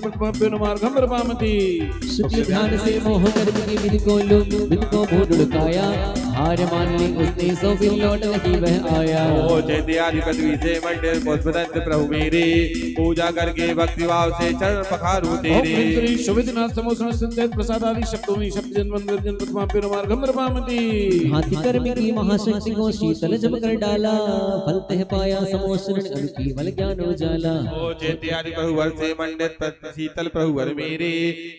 प्रतिमाभ्यो नमार्घं प्रपामति। शुक्ल ध्यान से मोह कर्म की विधि को लुक विधि को भूल लुकाया, हार मान ली उसने सो फिर लौट नहीं वह आया। ओ चैत्याधिपति से मंदिर पुष्पदत्त प्रभु मेरे, पूजा करके भक्ति भाव से चरण पखारू तेरे। ओम श्री शुभदिनाथ समोसन संचेत प्रसाद आदि शब्दों में शब्द जन मंदिर जन प्रतिमाभ्यो नमार्घं प्रपामति। हाथी कर्म की महाशक्ति को शीतल जब कर डाला, फलते है पाया समोसन केवल ज्ञान उजाला। ओ चैत्यादि प्रभुवर से मंडित शीतल प्रभुवर मेरे,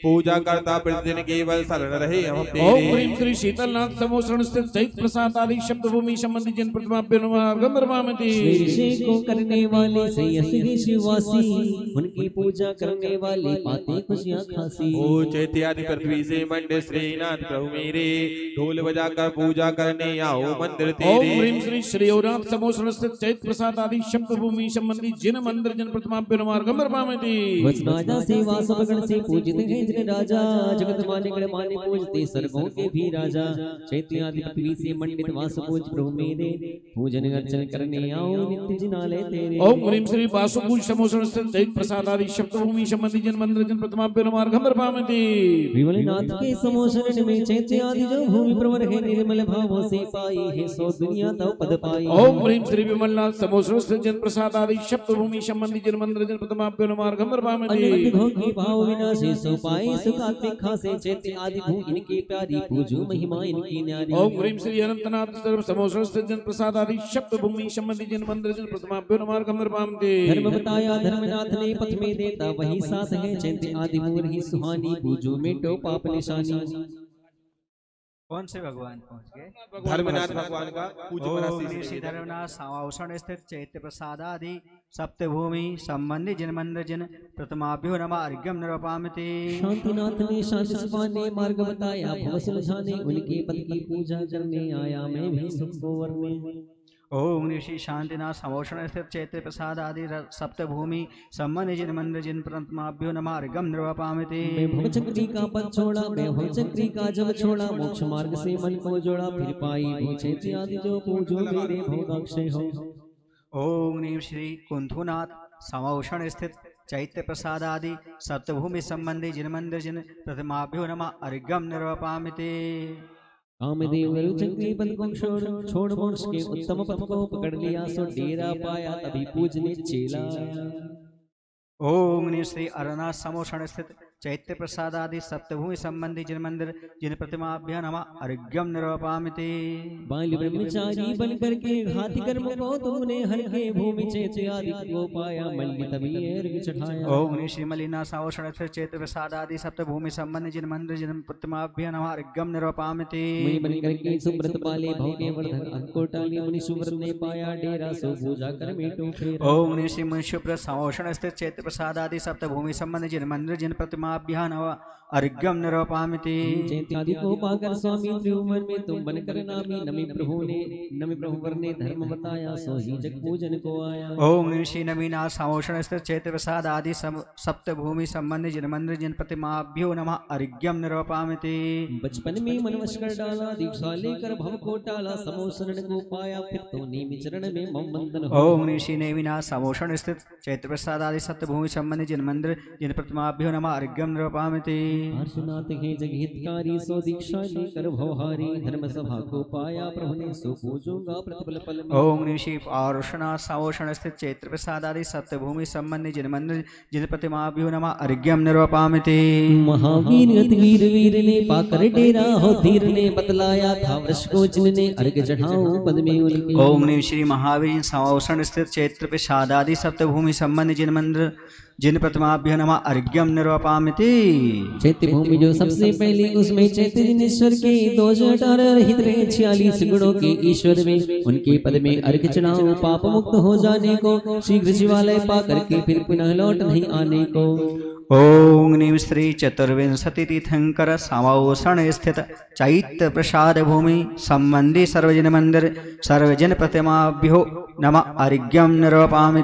पूजा करता प्रतिदिन केवल शरण रहे हम तेरे। ओम ह्रीं श्री शीतलनाथ समोसन स्थित चैत प्रसाद आदि शब्द भूमि संबंधी जन प्रतिमाभ्यो नमार्घं प्रपामति। को करने वाले से यही शिववासी, उनकी पूजा करने वाले पाते खुशियां खासी। ओ चैत्यादि पृथ्वी से मंडित श्रीनाथ प्रभु मेरे, ढोल बजाकर पूजा करने आओ मंदिर तेरे। ओम ह्रीं श्री श्रीनाथ समोसन स्थित चैत प्रसाद आदि शब्द भूमि संबंधी जिन मंदिर जन प्रतिमाभ्यो नमार्घं प्रपामति। वचनाजा से वासवगण से पूजित हैं जिन राजा, जगत माने गण माने पूजते सर्गों के भी राजा। चैत्यादि पृथ्वी से मंडित वास पूज प्रभु मेरे, पूजन अर्चन करने आओ नित्य जिनालय तेरे। ओम ह्रीं श्री वासुपूज समोसन स्थित चैत प्रसाद आदि शब्द भूमि संबंधी जन मंदिर जन प्रतिमाभ्यो नमार्घं प्रपामति। विमलनाथ के समोसन में चैत्यादि जो भूमि प्रवर है, निर्मल भावों से पाई है सो दुनिया तव पद पाई। ओम ह्रीं श्री विमलनाथ समोसन स्थित जन प्रसाद आदि शब्द भूमि संबंधी जन मंदिर जन प्रतिमाभ्यो नमार्घं प्रपामति। अनंत भोगी भाव विनाशे सो पाए सुखात्मिक खासे, चैत्य आदि भू इनकी प्यारी पूजो महिमा इनकी न्यारी। ओम ह्रीं श्री अनंतनाथ सर्व समोसन स्थित जन प्रसाद आदि शब्द भूमि संबंधी जन मंदिर जन प्रतिमाभ्यो नमार्घं प्रपामति। धर्म बताया धर्मनाथ ने पथ में देता वही साथ है, चैत्य आदि मूल ही सुहानी पूजो मिटो पाप निशानी। कौन से भगवान पहुंच गए? धर्मनाथ भगवान का श्री धर्मनाथ समावसन स्थित चैत्य प्रसाद आदि सप्तभूमि संबंधी जन मंदिर जन प्रतिमाभ्यो नमः अर्घ्यं निरूपयामि। शांतिनाथ ने शांति सुपाने मार्ग बताया, भव सुलझाने उनके पद की पूजा करने आया मैं भी सुख को वरने। ओम ऋषि शांतिनाथ समोषण स्थित चैत्र प्रसाद आदि सप्तभूमि संबंधी जिन मंदिर जिन प्रतिमाभ्यो नमः अर्घ्यं निरूपयामि। मैं भवचक्री का पद छोड़ा, मैं भवचक्री का जब छोड़ा, मोक्ष मार्ग से मन को जोड़ा, फिर पाई भू चैत्य आदि जो पूजो मेरे भोगाक्षय हो। ओम नीम श्री कुंथुनाथ समोषण स्थित चैत्य प्रसाद आदि सप्तभूमि संबंधी जिन मंदिर जिन प्रतिमाभ्यो नमः अर्घ्यं निरूपयामि। कामदेव चक्री पद को छोड़ मोक्ष के उत्तम पद को पकड़ लिया, सो डेरा पाया तभी पूजने चेला। ओम श्री अरनाथ समोषण स्थित चैत्य प्रसाद आदि सप्तभूमि संबंधी जिन मंदिर जिन प्रतिमाभ्यो नमः अर्घ्यं निरूपयामि। बाल ब्रह्मचारी बन करके घाति कर्म को तुमने हर के, भूमि चैत्य आदि को पाया मल्ली तभी अर्घ्य चढ़ाया। ओम श्री मलिनाथ समोषण स्थित चैत्य प्रसाद आदि सप्तभूमि संबंधी जिन मंदिर जिन प्रतिमाभ्यो नमः अर्घ्यं निरूपयामि। मुनि बन करके सुब्रत पाले भव के वर्धन अंकोटाली, मुनि सुव्रत ने पाया डेरा सो पूजा कर मेटो फेरा। ओम श्री मुनि सुब्रत समोषण स्थित चैत्य प्रसाद आदि सप्तभूमि संबंधी जिन मंदिर जिन प्रतिमाभ्यो नमः अर्घ्यं निरूपयामि। चैत्य आदि को पाकर स्वामी त्रिभुवन में तुम बनकर नामी, नमी प्रभु वर ने धर्म बताया, सो ही जग पूजन को आया। ओम ऋषि नवीनाथ समोषण स्थित चैत्य प्रसाद आदि सप्तभूमि संबंधी जिन मंदिर जिन प्रतिमाभ्यो नमः अर्घ्यं निरूपयामि। बचपन में मनवश कर डाला, दीक्षा लेकर भव को टाला, समोषण को पाया फिर तो नेमि चरण में मम वंदन हो। ओम ऋषि नवीनाथ समोषण स्थित चैत्य प्रसाद आदि सप्तभूमि संबंधी जिन मंदिर जिन प्रतिमाभ्यो नमः अर्घ्यं निरूपयामि। हर्षनाथ हे जगहितकारी, सो दीक्षा लेकर भवहारी, धर्म सभा को पाया प्रभु ने, सो पूजूंगा प्रतिफल फल में। ओम ऋषि पारुषनाथ समोषण स्थित चैत्र प्रसाद आदि सप्तभूमि संबंधी जिन मंदिर जिन प्रतिमाभ्यो नमः अर्घ्यं निरूपयामि। महावीर अतिवीर वीर ने पाकर डेरा हो, धीर ने बतलाया था वृक्ष को जिनने अर्घ्य चढ़ाऊं पद में उनके। ओम श्री महावीर समोषण स्थित चैत्र प्रसाद आदि सप्तभूमि संबंधी जिन मंदिर जिन प्रतिमाभ्यो नमः अर्घ्यं निरूपयामि। चैत्य भूमि जो सबसे पहली, उसमें चैत्य जिनेश्वर के 218 रहित रहे 46 गुणों के ईश्वर में, उनके पद में अर्घ्य चढ़ाओ पाप मुक्त हो जाने को, शीघ्र शिवालय पा करके फिर पुनः लौट नहीं आने को। ओम नीम श्री चतुर्विंशति तीर्थंकर समोषण स्थित चैत्य प्रसाद भूमि संबंधी सर्वजन मंदिर सर्वजन प्रतिमाभ्यो नमः अर्घ्यं निरूपयामि।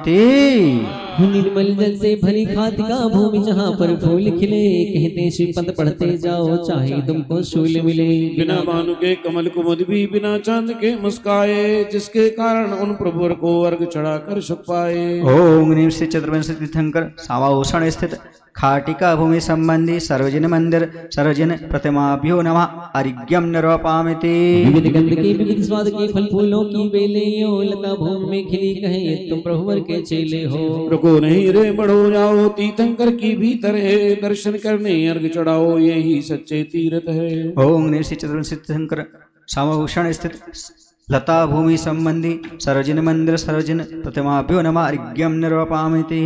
निर्मल जल से भरी खातिका भूमि, जहाँ पर फूल खिले, कहते शिव पद पढ़ते जाओ चाहे तुमको शूल मिले। बिना भानु के कमल कुमुद भी, बिना चांद के मुस्काए, जिसके कारण उन प्रभुवर को अर्घ चढ़ाकर सुख पाए। ओम नीम श्री चतुर्विंशति तीर्थंकर समोषण स्थित खाटिका भूमि संबंधी सर्वजन मंदिर सर्वजन प्रतिमाभ्यो नमः अर्घ्यं निर्वपामिति विविध गंध के विविध स्वाद के फल फूलों की बेलियों लता भूमि में खिली कहे तुम प्रभुवर के चेले हो। रुको नहीं रे बढ़ो जाओ तीर्थंकर की भीतर है दर्शन करने अर्घ चढ़ाओ यही सच्चे तीर्थ है। ओम निश्चित चतुर्विंशति तीर्थंकर सामभूषण स्थित लता भूमि संबंधी सर्वजन मंदिर सर्वजन प्रतिमाभ्यो नमः अर्घ्यं निर्वपामिति।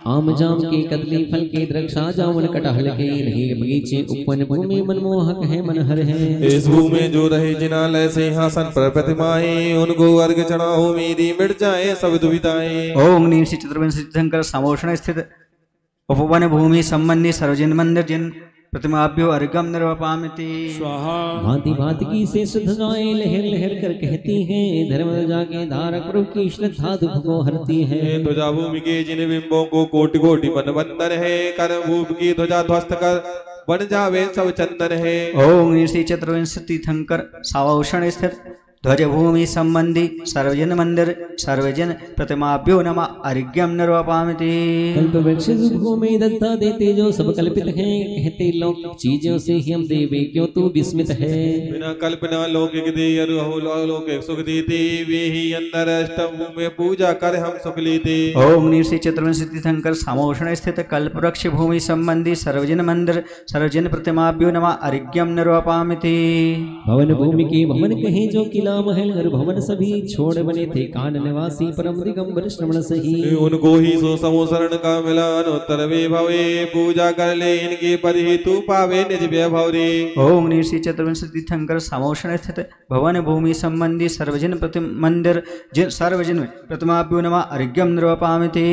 आम जाम के कदली फल के द्रक्षा जामुन कटहल के नहीं बगीचे उपवन भूमि मनमोहक है मनहर है। इस भूमि में जो रहे जिनालय सिंहासन पर प्रतिमाएं उनको अर्घ चढ़ाओ मेरी मिट जाए सब दुविधाएं। ओम नीम श्री चतुर्विंशति तीर्थंकर सामभूषण स्थित उपवन भूमि संबंधी सर्वजन मंदिर जिन प्रतिमाभ्यो अर्घ्यं निर्वपामिति। स्वाहा। भांति भांति की से ध्वजाएं लहर लहर कर कहती हैं धर्म ध्वजा के धारक प्रभु की श्रद्धा दुख को हरती है। ध्वजा भूमि के जिन बिंबों को कोटि कोटि मन बंधन है कर भूमि की ध्वजा ध्वस्त कर बन जावे सब चंदन है। ओम श्री चतुर्विंशति तीर्थंकर सामभूषण स्थित ध्वज भूमि संबंधी सर्वजन मंदिर सर्वजन प्रतिमाभ्यो नमः अर्घ्यं निर्वपामिति। कल्प वृक्ष भूमि दत्ता देते जो सब कल्पित हैं कहते लोक चीजों से ही हम देवे क्यों तू विस्मित है। बिना कल्पना लौकिक दे अलौकिक सुख देते वे ही अंदर अष्टम में पूजा कर हम सुख लेते। ओम श्री चतुर्विंशति तीर्थंकर सामभूषण स्थित कल्प वृक्ष भूमि संबंधी सर्वजन मंदिर सर्वजन प्रतिमाभ्यो नमः अर्घ्यं निर्वपामिति। भवन भूमि के भवन कहे जो किला महल हर भवन सभी छोड़ बने थे कान निवासी परम दिगंबर श्रवण सही। उनको ही सो समोसरण का मिलन उत्तर वे भवे पूजा कर ले इनके पद ही तू पावे निज वैभव रे। ओम श्री चतुर्विंशति तीर्थंकर सामभूषण स्थित भवन भूमि संबंधी सर्वजन मंदिर सर्वजन प्रतिमाभ्यो नमः अर्घ्यं निर्वपामिति।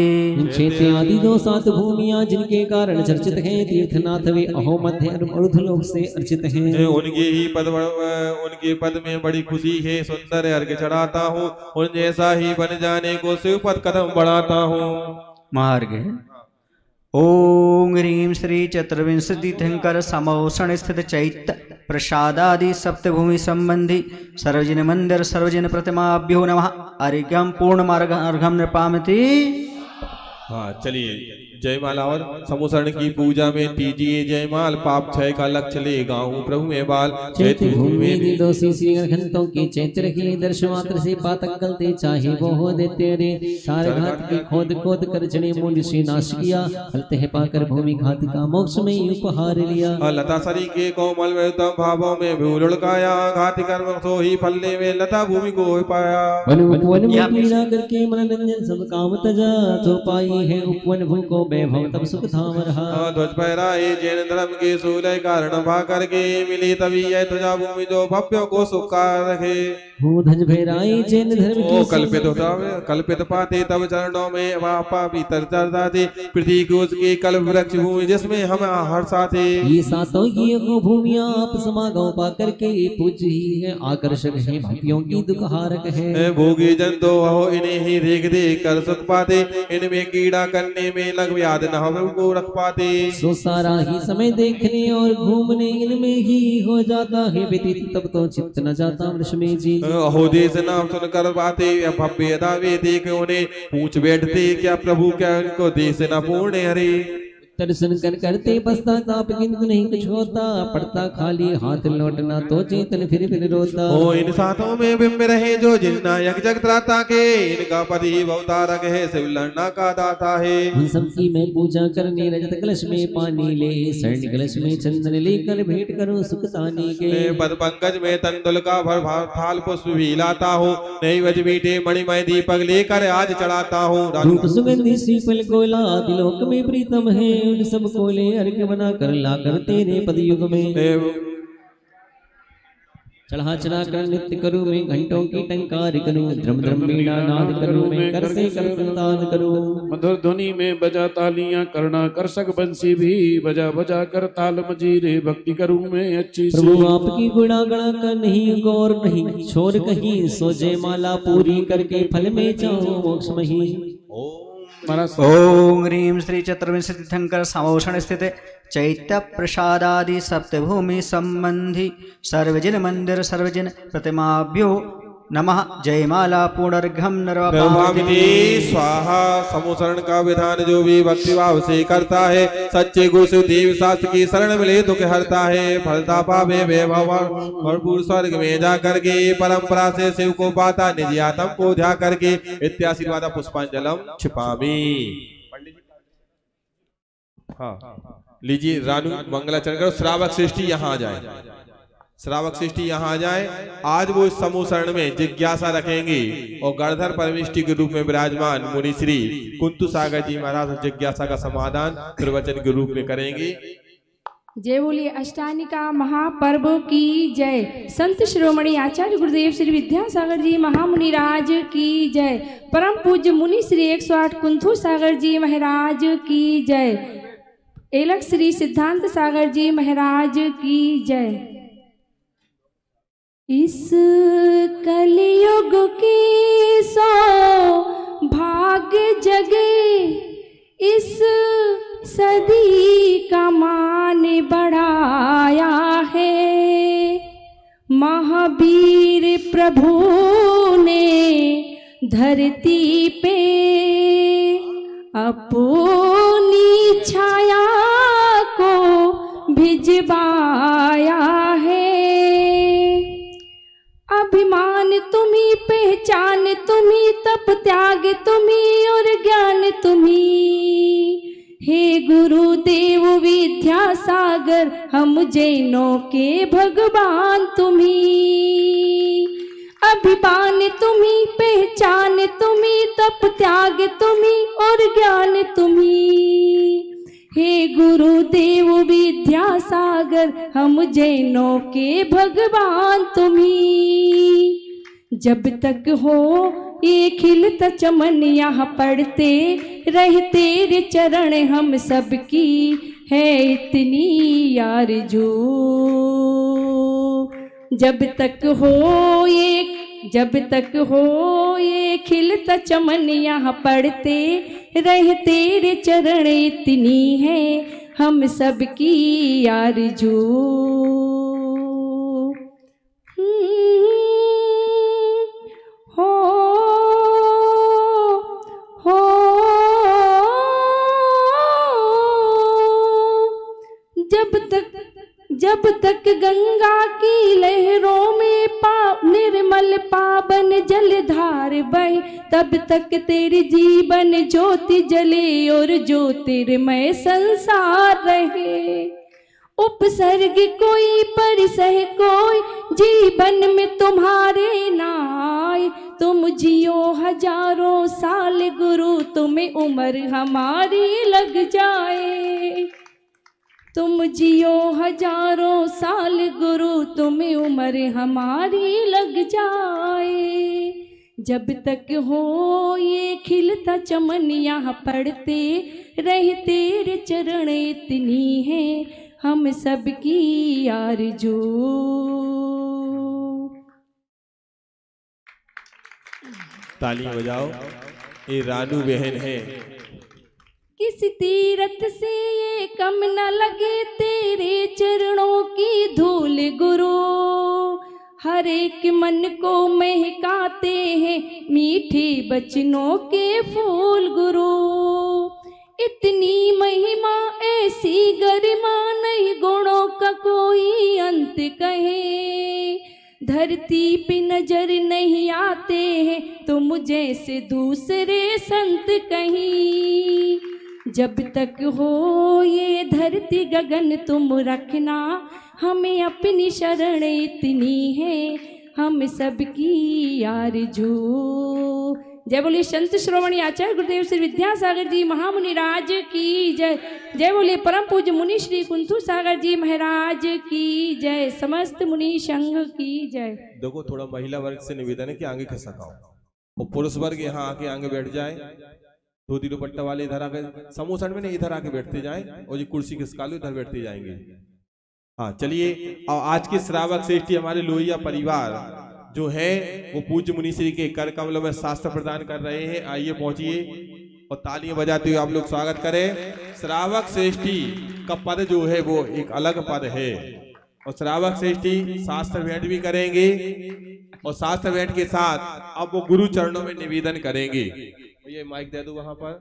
क्षेत्र आदि दो सात भूमियां जिनके कारण चर्चित हैं तीर्थनाथ वे अहो मध्य ऊर्ध्वलोक से अर्चित हैं। उनके पद में बड़ी खुशी है सुंदर अर्घ्य चढ़ाता हूँ उन जैसा ही बन जाने को शिवपद कदम बढ़ाता हूँ। मार्ग ओम ह्रीं श्री चतुर्विंशति तीर्थंकर सामभूषण स्थित चैत्य प्रसादादि सप्तभूमि संबंधी सर्वजन मंदिर सर्वजन प्रतिमाभ्यो नमः अर्घ्यं पूर्ण मार्ग अर्घ्यं निर्वपामिति। हाँ चलिए जयमाला और समोसरण की पूजा में कीजिए जयमाल पाप क्षय का लक्ष्य ले गाऊं प्रभु में बाल। चैत्र भूमि दोषी श्री घंटों के चैत्र की दर्श मात्र से पातक गलते चाहे वो हो देते रे सारे घात की खोद खोद कर जने मूल से नाश किया फलते है पाकर भूमि घात का मोक्ष में उपहार लिया। लता सरी के कोमल में उत्तम भावों में भी लुढ़काया घाति कर्म सो ही फलने में लता भूमि को पाया। उपवन में पीड़ा करके मनोरंजन सब काम तजा तो पाई है उपवन भू को वैभव तब सुख धाम रहा। ध्वज फहराए जैन धर्म के सूलय कारण भा करके मिली तभी यह ध्वजा भूमि जो भव्यों को सुखा रखे। ध्वज फहराए जैन धर्म ओ कल्पित पाते तब चरणों में वापा भीतर चरता थे पृथ्वी को उसके कल्प वृक्ष भूमि जिसमें हम हर साथे। ये सातों की भूमियां आप समागम पा करके पूज ही है आकर्षक है भक्तियों की दुखहारक है। भोगी जन तो हो इन्हें ही देख देख कर सुख पाते इनमें कीड़ा करने में लग याद न हो को रख पाते। सो सारा ही समय देखने और घूमने इनमें ही हो जाता है व्यतीत तब तो चित्त न जाता वृष में जी। हो देश नाम सुन कर पाते भव्य दावे देख उन्हें पूछ बैठते क्या प्रभु क्या उनको देश न पूर्ण हरे। दर्शन कर करते पश्चाताप किंतु नहीं कुछ होता पड़ता खाली हाथ लौटना तो चेतन फिर रोता। ओ इन साथों में बिंब रहे जो जिन नायक जगत्राता के इनका पति अवतारक है शिव लड़ना का दाता है। उन सबकी मैं पूजा करने रजत कलश में पानी ले स्वर्ण कलश में चंदन लेकर भेंट करूं सुख तानी के। पद पंकज में तंदुल का भर थाल पुष्प भी लाता हूँ नई वज बीटे मणिमय दीपक लेकर आज चढ़ाता हूँ। रूप सुगंधी श्रीफल कोला दिलोक में प्रीतम है उन सब कोले अर्घ्य बना कर ला कर तेरे पद युग में। चढ़ा चढ़ा कर नित्य करूं मैं घंटों की टंकार करूं ध्रम ध्रम वीणा नाद करूं मैं कर से कर प्रदान करूं। मधुर ध्वनि में बजा तालियां करना कर सक बंसी भी बजा बजा कर ताल मजीरे भक्ति करूं मैं अच्छी सी। प्रभु आपकी गुणा गणा कर नहीं गौर नहीं छोड़ कहीं सो जय माला पूरी करके फल में जाऊं मोक्ष मही। ओम ह्रीं श्री चतुर्विंशति तीर्थंकर सामभूषण स्थित चैत्य प्रसादादि सप्तभूमि संबंधी सर्वजन मंदिर सर्वजन प्रतिमाभ्यो नमः जयमाला पुनर्घम नरवामिनी स्वाहा। समूसरण का विधान जो भी भक्ति भाव से करता है, सच्चे गुरु से देव शास्त्र की शरण मिले दुख हरता है। फलता पावे वैभव भरपूर स्वर्ग में जा करके, परंपरा से शिव को पाता निज आत्म को ध्या करके। इत्याशीर्वाद पुष्पांजलम छिपामी। हाँ लीजिए रानू मंगलाचरण करो। श्रावक श्रेष्ठी यहाँ आ जाए, श्रावक श्रेष्ठी यहाँ आ जाए। आज वो इस समूह शरण में जिज्ञासा रखेंगे और गणधर परमिष्टि के रूप में विराजमान मुनि श्री कुंतु सागर जी महाराज जिज्ञासा का समाधान प्रवचन के रूप में करेंगे। जय बोलिए अष्टानिका महापर्व की जय। संत शिरोमणि आचार्य गुरुदेव श्री विद्यासागर जी महामुनि राज की जय। परम पूज्य मुनि श्री 108 कुंथु सागर जी महाराज की जय। एलक श्री सिद्धांत सागर जी महाराज की जय। इस कलयुग की सो भाग्य जगे, इस सदी का मान बढ़ाया है। महावीर प्रभु ने धरती पे अपनी छाया को भिजवाया है। अभिमान तुम्ही, पहचान तुम्ही, तप त्याग तुम्ही और ज्ञान तुम्ही। हे गुरुदेव विद्यासागर हम जैनों के भगवान तुम्ही। अभिमान तुम्ही, पहचान तुम्ही, तप त्याग तुम्ही और ज्ञान तुम्ही। हे गुरुदेव विद्यासागर हम जैनों के भगवान तुम्ही। जब तक हो ये खिलता चमन यहाँ पढ़ते रहे तेरे चरण, हम सबकी है इतनी आरज़ू। जब तक हो ये खिलता चमन यहाँ पढ़ते रहे तेरे चरण, इतनी है हम सबकी आरज़ू। जब तक गंगा की लहरों में निर्मल पावन जलधार बहे, तब तक तेरे जीवन ज्योति जले और ज्योतिर्मय संसार रहे। उपसर्ग कोई परिसह कोई जीवन में तुम्हारे नाय। तुम जियो हजारों साल गुरु, तुम्हें उम्र हमारी लग जाए। तुम जियो हजारों साल गुरु, तुम्हें उम्र हमारी लग जाए। जब तक हो ये खिलता चमन यहाँ पढ़ते रहे तेरे चरण, इतनी है हम सबकी आरज़ू। तालियां बजाओ। ये रानू बहन है। किसी तीरथ से ये कम न लगे तेरे चरणों की धूल गुरु। हर एक मन को महकाते हैं मीठे बचनों के फूल गुरु। इतनी महिमा ऐसी गरिमा नहीं गुणों का कोई अंत कहे। धरती पे नजर नहीं आते हैं तुम जैसे दूसरे संत कहीं। जब तक हो ये धरती गगन तुम रखना, हमें अपनी शरण इतनी है हम सबकी आरज़ू। जय बोलिए संत श्रोमणी आचार्य गुरुदेव श्री विद्यासागर जी महामुनि राज की जय। जय बोलिए परम पूज्य मुनि श्री कुंथु सागर जी महाराज की जय। समस्त मुनि संघ की जय। देखो थोड़ा महिला वर्ग से निवेदन है कि आगे खिसकाओ और पुरुष वर्ग यहाँ आके आगे बैठ जाए। धोती दुपट्टा वाले इधर आकर समूह शरण में नहीं इधर आके बैठते जाएं और ये कुर्सी खिसका लो इधर बैठते जाएंगे। हाँ चलिए। और आज के श्रावक श्रेष्ठी हमारे लोहिया परिवार जो है वो पूज्य मुनि श्री के कर कमलों में शास्त्र प्रदान कर रहे हैं। आइए पहुंचिए और तालियां बजाते हुए आप लोग स्वागत करें। श्रावक श्रेष्ठी का पद जो है वो एक अलग पद है। और श्रावक श्रेष्ठी शास्त्र भेंट भी करेंगे और शास्त्र भेंट के साथ अब वो गुरु चरणों में निवेदन करेंगे। ये माइक दे दो वहां पर।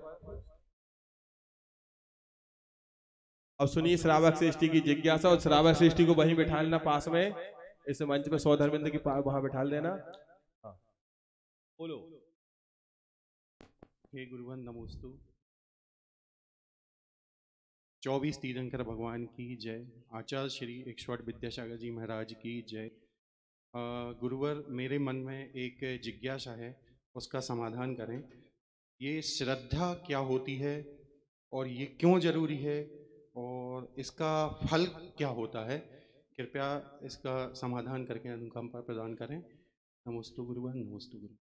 अब सुनिए श्रावक श्रेष्ठी की जिज्ञासा, और श्रावक श्रेष्ठी को वहीं बैठा लेना पास में, इस मंच पे 100 धर्मेंद्र की वहां बैठा लेना। हाँ बोलो। हे गुरुवन नमोस्तु। 24 तीर्थंकर भगवान की जय। आचार्य श्री एकश्वट विद्यासागर जी महाराज की जय। गुरुवर, मेरे मन में एक जिज्ञासा है, उसका समाधान करें। ये श्रद्धा क्या होती है और ये क्यों जरूरी है और इसका फल क्या होता है? कृपया इसका समाधान करके अनुकंपा प्रदान करें। नमोस्तु गुरुवन, नमोस्तु गुरु।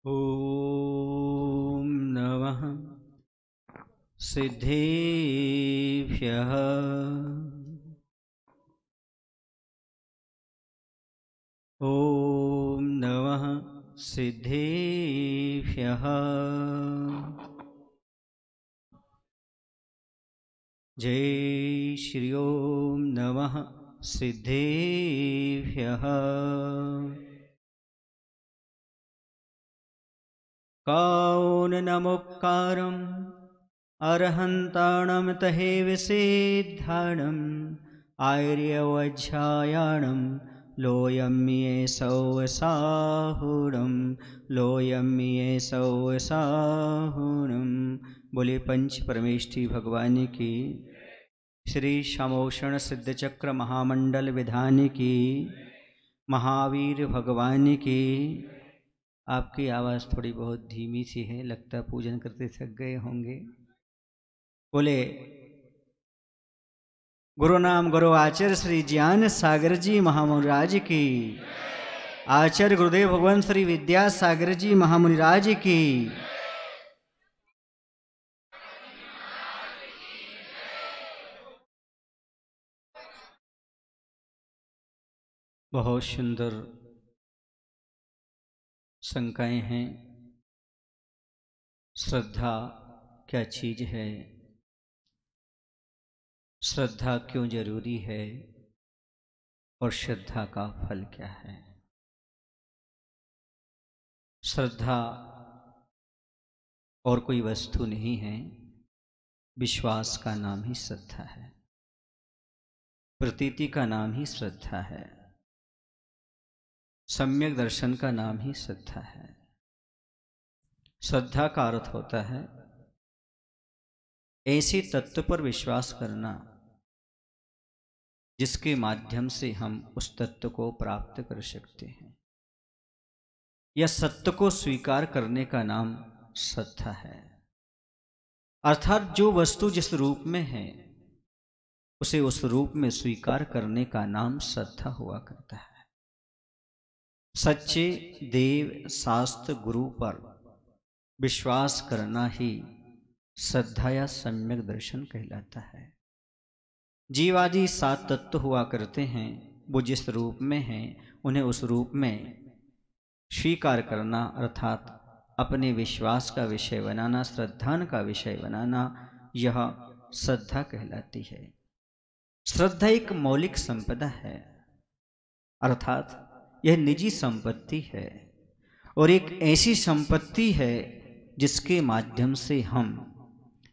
ओम नमः सिद्धेभ्यः। ओम नमः सिद्धेभ्यः। जय श्री ओम नमः सिद्धेभ्यः। काउनमुपकारम् अर्हन्ताणं तहे विसिद्धाणम् आर्यवज्झायाणं लोयम्ये सौसाहुणं लोयम्ये सौसाहुणं। बोले पंच परमेष्ठी भगवान की, श्री शामोषण सिद्ध चक्र महामंडल विधान की, महावीर भगवान की। आपकी आवाज़ थोड़ी बहुत धीमी सी है, लगता है पूजन करते थक गए होंगे। बोले गुरु नाम गुरु आचार्य श्री ज्ञान सागर जी महामुनिराज की, आचार्य गुरुदेव भगवान श्री विद्यासागर जी महामुनिराज की। बहुत सुंदर शंकाएं हैं। श्रद्धा क्या चीज है, श्रद्धा क्यों जरूरी है और श्रद्धा का फल क्या है। श्रद्धा और कोई वस्तु नहीं है, विश्वास का नाम ही श्रद्धा है, प्रतीति का नाम ही श्रद्धा है, सम्यक दर्शन का नाम ही श्रद्धा है। श्रद्धा का अर्थ होता है ऐसे तत्व पर विश्वास करना जिसके माध्यम से हम उस तत्व को प्राप्त कर सकते हैं, या सत्य को स्वीकार करने का नाम श्रद्धा है। अर्थात जो वस्तु जिस रूप में है उसे उस रूप में स्वीकार करने का नाम श्रद्धा हुआ करता है। सच्चे देव शास्त्र गुरु पर विश्वास करना ही श्रद्धा या सम्यक दर्शन कहलाता है। जीवादि 7 तत्व हुआ करते हैं, वो जिस रूप में हैं उन्हें उस रूप में स्वीकार करना अर्थात अपने विश्वास का विषय बनाना, श्रद्धा का विषय बनाना, यह श्रद्धा कहलाती है। श्रद्धा एक मौलिक संपदा है, अर्थात यह निजी संपत्ति है और एक ऐसी संपत्ति है जिसके माध्यम से हम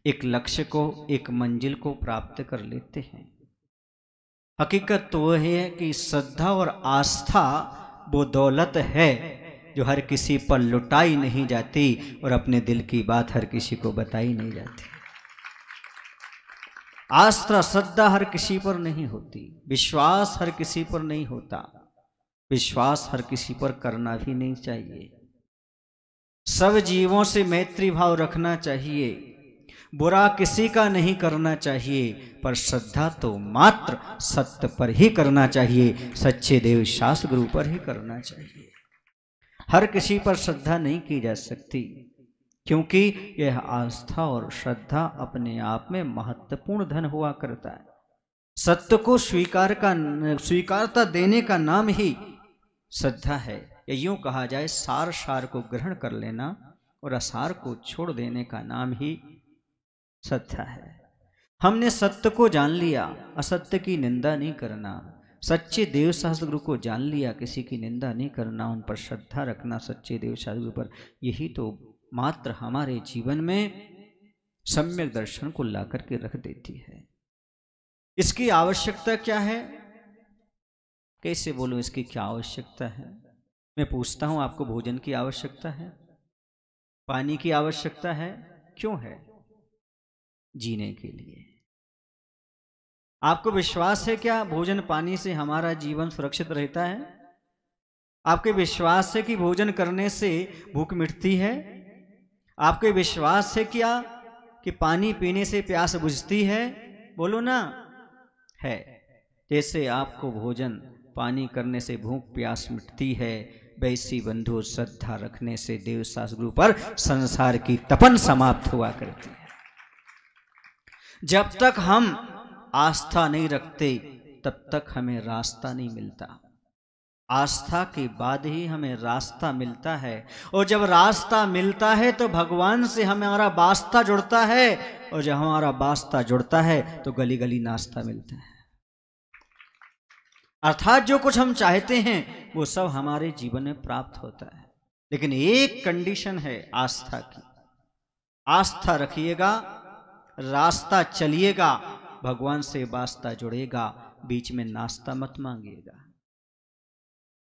एक लक्ष्य को, एक मंजिल को प्राप्त कर लेते हैं। हकीकत तो वह है कि श्रद्धा और आस्था वो दौलत है जो हर किसी पर लुटाई नहीं जाती और अपने दिल की बात हर किसी को बताई नहीं जाती। आस्था श्रद्धा हर किसी पर नहीं होती, विश्वास हर किसी पर नहीं होता, विश्वास हर किसी पर करना भी नहीं चाहिए। सब जीवों से मैत्री भाव रखना चाहिए, बुरा किसी का नहीं करना चाहिए, पर श्रद्धा तो मात्र सत्य पर ही करना चाहिए, सच्चे देव शास्त्र गुरु पर ही करना चाहिए। हर किसी पर श्रद्धा नहीं की जा सकती, क्योंकि यह आस्था और श्रद्धा अपने आप में महत्वपूर्ण धन हुआ करता है। सत्य को स्वीकारता देने का नाम ही श्रद्धा है, या यूं कहा जाए सार को ग्रहण कर लेना और असार को छोड़ देने का नाम ही श्रद्धा है। हमने सत्य को जान लिया, असत्य की निंदा नहीं करना, सच्चे देव शास्त्र गुरु को जान लिया, किसी की निंदा नहीं करना, उन पर श्रद्धा रखना, सच्चे देव शास्त्र गुरु पर, यही तो मात्र हमारे जीवन में सम्यक दर्शन को ला करके रख देती है। इसकी आवश्यकता क्या है? कैसे बोलूं इसकी क्या आवश्यकता है? मैं पूछता हूं, आपको भोजन की आवश्यकता है, पानी की आवश्यकता है, क्यों है? जीने के लिए। आपको विश्वास है क्या भोजन पानी से हमारा जीवन सुरक्षित रहता है? आपके विश्वास है कि भोजन करने से भूख मिटती है? आपके विश्वास है क्या कि पानी पीने से प्यास बुझती है? बोलो ना। है। जैसे आपको भोजन पानी करने से भूख प्यास मिटती है, वैसी बंधु श्रद्धा रखने से देव शास्त्र गुरु पर संसार की तपन समाप्त हुआ करती है। जब तक हम आस्था नहीं रखते तब तक हमें रास्ता नहीं मिलता। आस्था के बाद ही हमें रास्ता मिलता है, और जब रास्ता मिलता है तो भगवान से हमारा वास्ता जुड़ता है, और जब हमारा वास्ता जुड़ता है तो गली गली नाश्ता मिलता है। अर्थात जो कुछ हम चाहते हैं वो सब हमारे जीवन में प्राप्त होता है, लेकिन एक कंडीशन है आस्था की। आस्था रखिएगा, रास्ता चलिएगा, भगवान से वास्ता जुड़ेगा, बीच में नाश्ता मत मांगिएगा।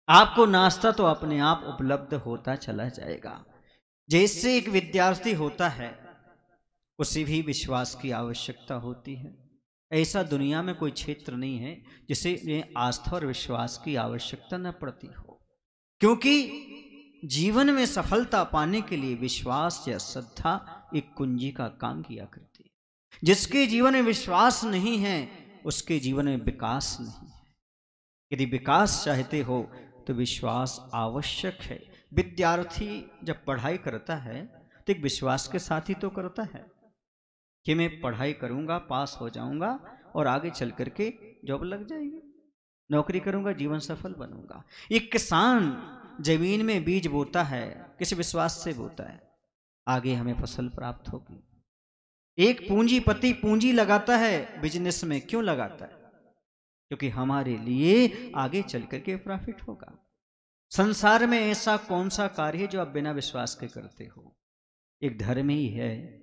आपको नाश्ता तो अपने आप उपलब्ध होता चला जाएगा। जैसे एक विद्यार्थी होता है, उसे भी विश्वास की आवश्यकता होती है। ऐसा दुनिया में कोई क्षेत्र नहीं है जिसे आस्था और विश्वास की आवश्यकता न पड़ती हो, क्योंकि जीवन में सफलता पाने के लिए विश्वास या श्रद्धा एक कुंजी का काम किया करती है। जिसके जीवन में विश्वास नहीं है उसके जीवन में विकास नहीं है। यदि विकास चाहते हो तो विश्वास आवश्यक है। विद्यार्थी जब पढ़ाई करता है तो एक विश्वास के साथ ही तो करता है कि मैं पढ़ाई करूंगा, पास हो जाऊंगा और आगे चल करके जॉब लग जाएगी, नौकरी करूंगा, जीवन सफल बनूंगा। एक किसान जमीन में बीज बोता है, किस विश्वास से बोता है? आगे हमें फसल प्राप्त होगी। एक पूंजीपति पूंजी लगाता है बिजनेस में, क्यों लगाता है? क्योंकि हमारे लिए आगे चल करके प्रॉफिट होगा। संसार में ऐसा कौन सा कार्य है जो आप बिना विश्वास के करते हो? एक धर्म ही है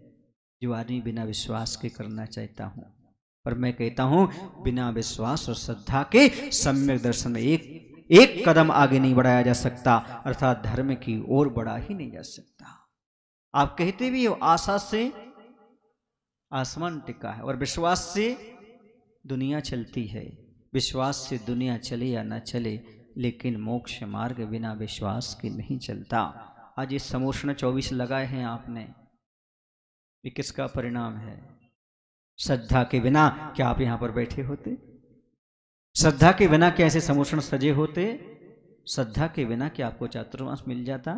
जो आदमी बिना विश्वास के करना चाहता हूं, पर मैं कहता हूं बिना विश्वास और श्रद्धा के सम्यक दर्शन में एक कदम आगे नहीं बढ़ाया जा सकता, अर्थात धर्म की ओर बढ़ा ही नहीं जा सकता। आप कहते भी हो आशा से आसमान टिका है और विश्वास से दुनिया चलती है। विश्वास से दुनिया चले या ना चले, लेकिन मोक्ष मार्ग बिना विश्वास के नहीं चलता। आज ये समोषण 24 लगाए हैं आपने, ये किसका परिणाम है? श्रद्धा के बिना क्या आप यहां पर बैठे होते? श्रद्धा के बिना क्या ऐसे समोषण सजे होते? श्रद्धा के बिना क्या आपको चातुर्मास मिल जाता?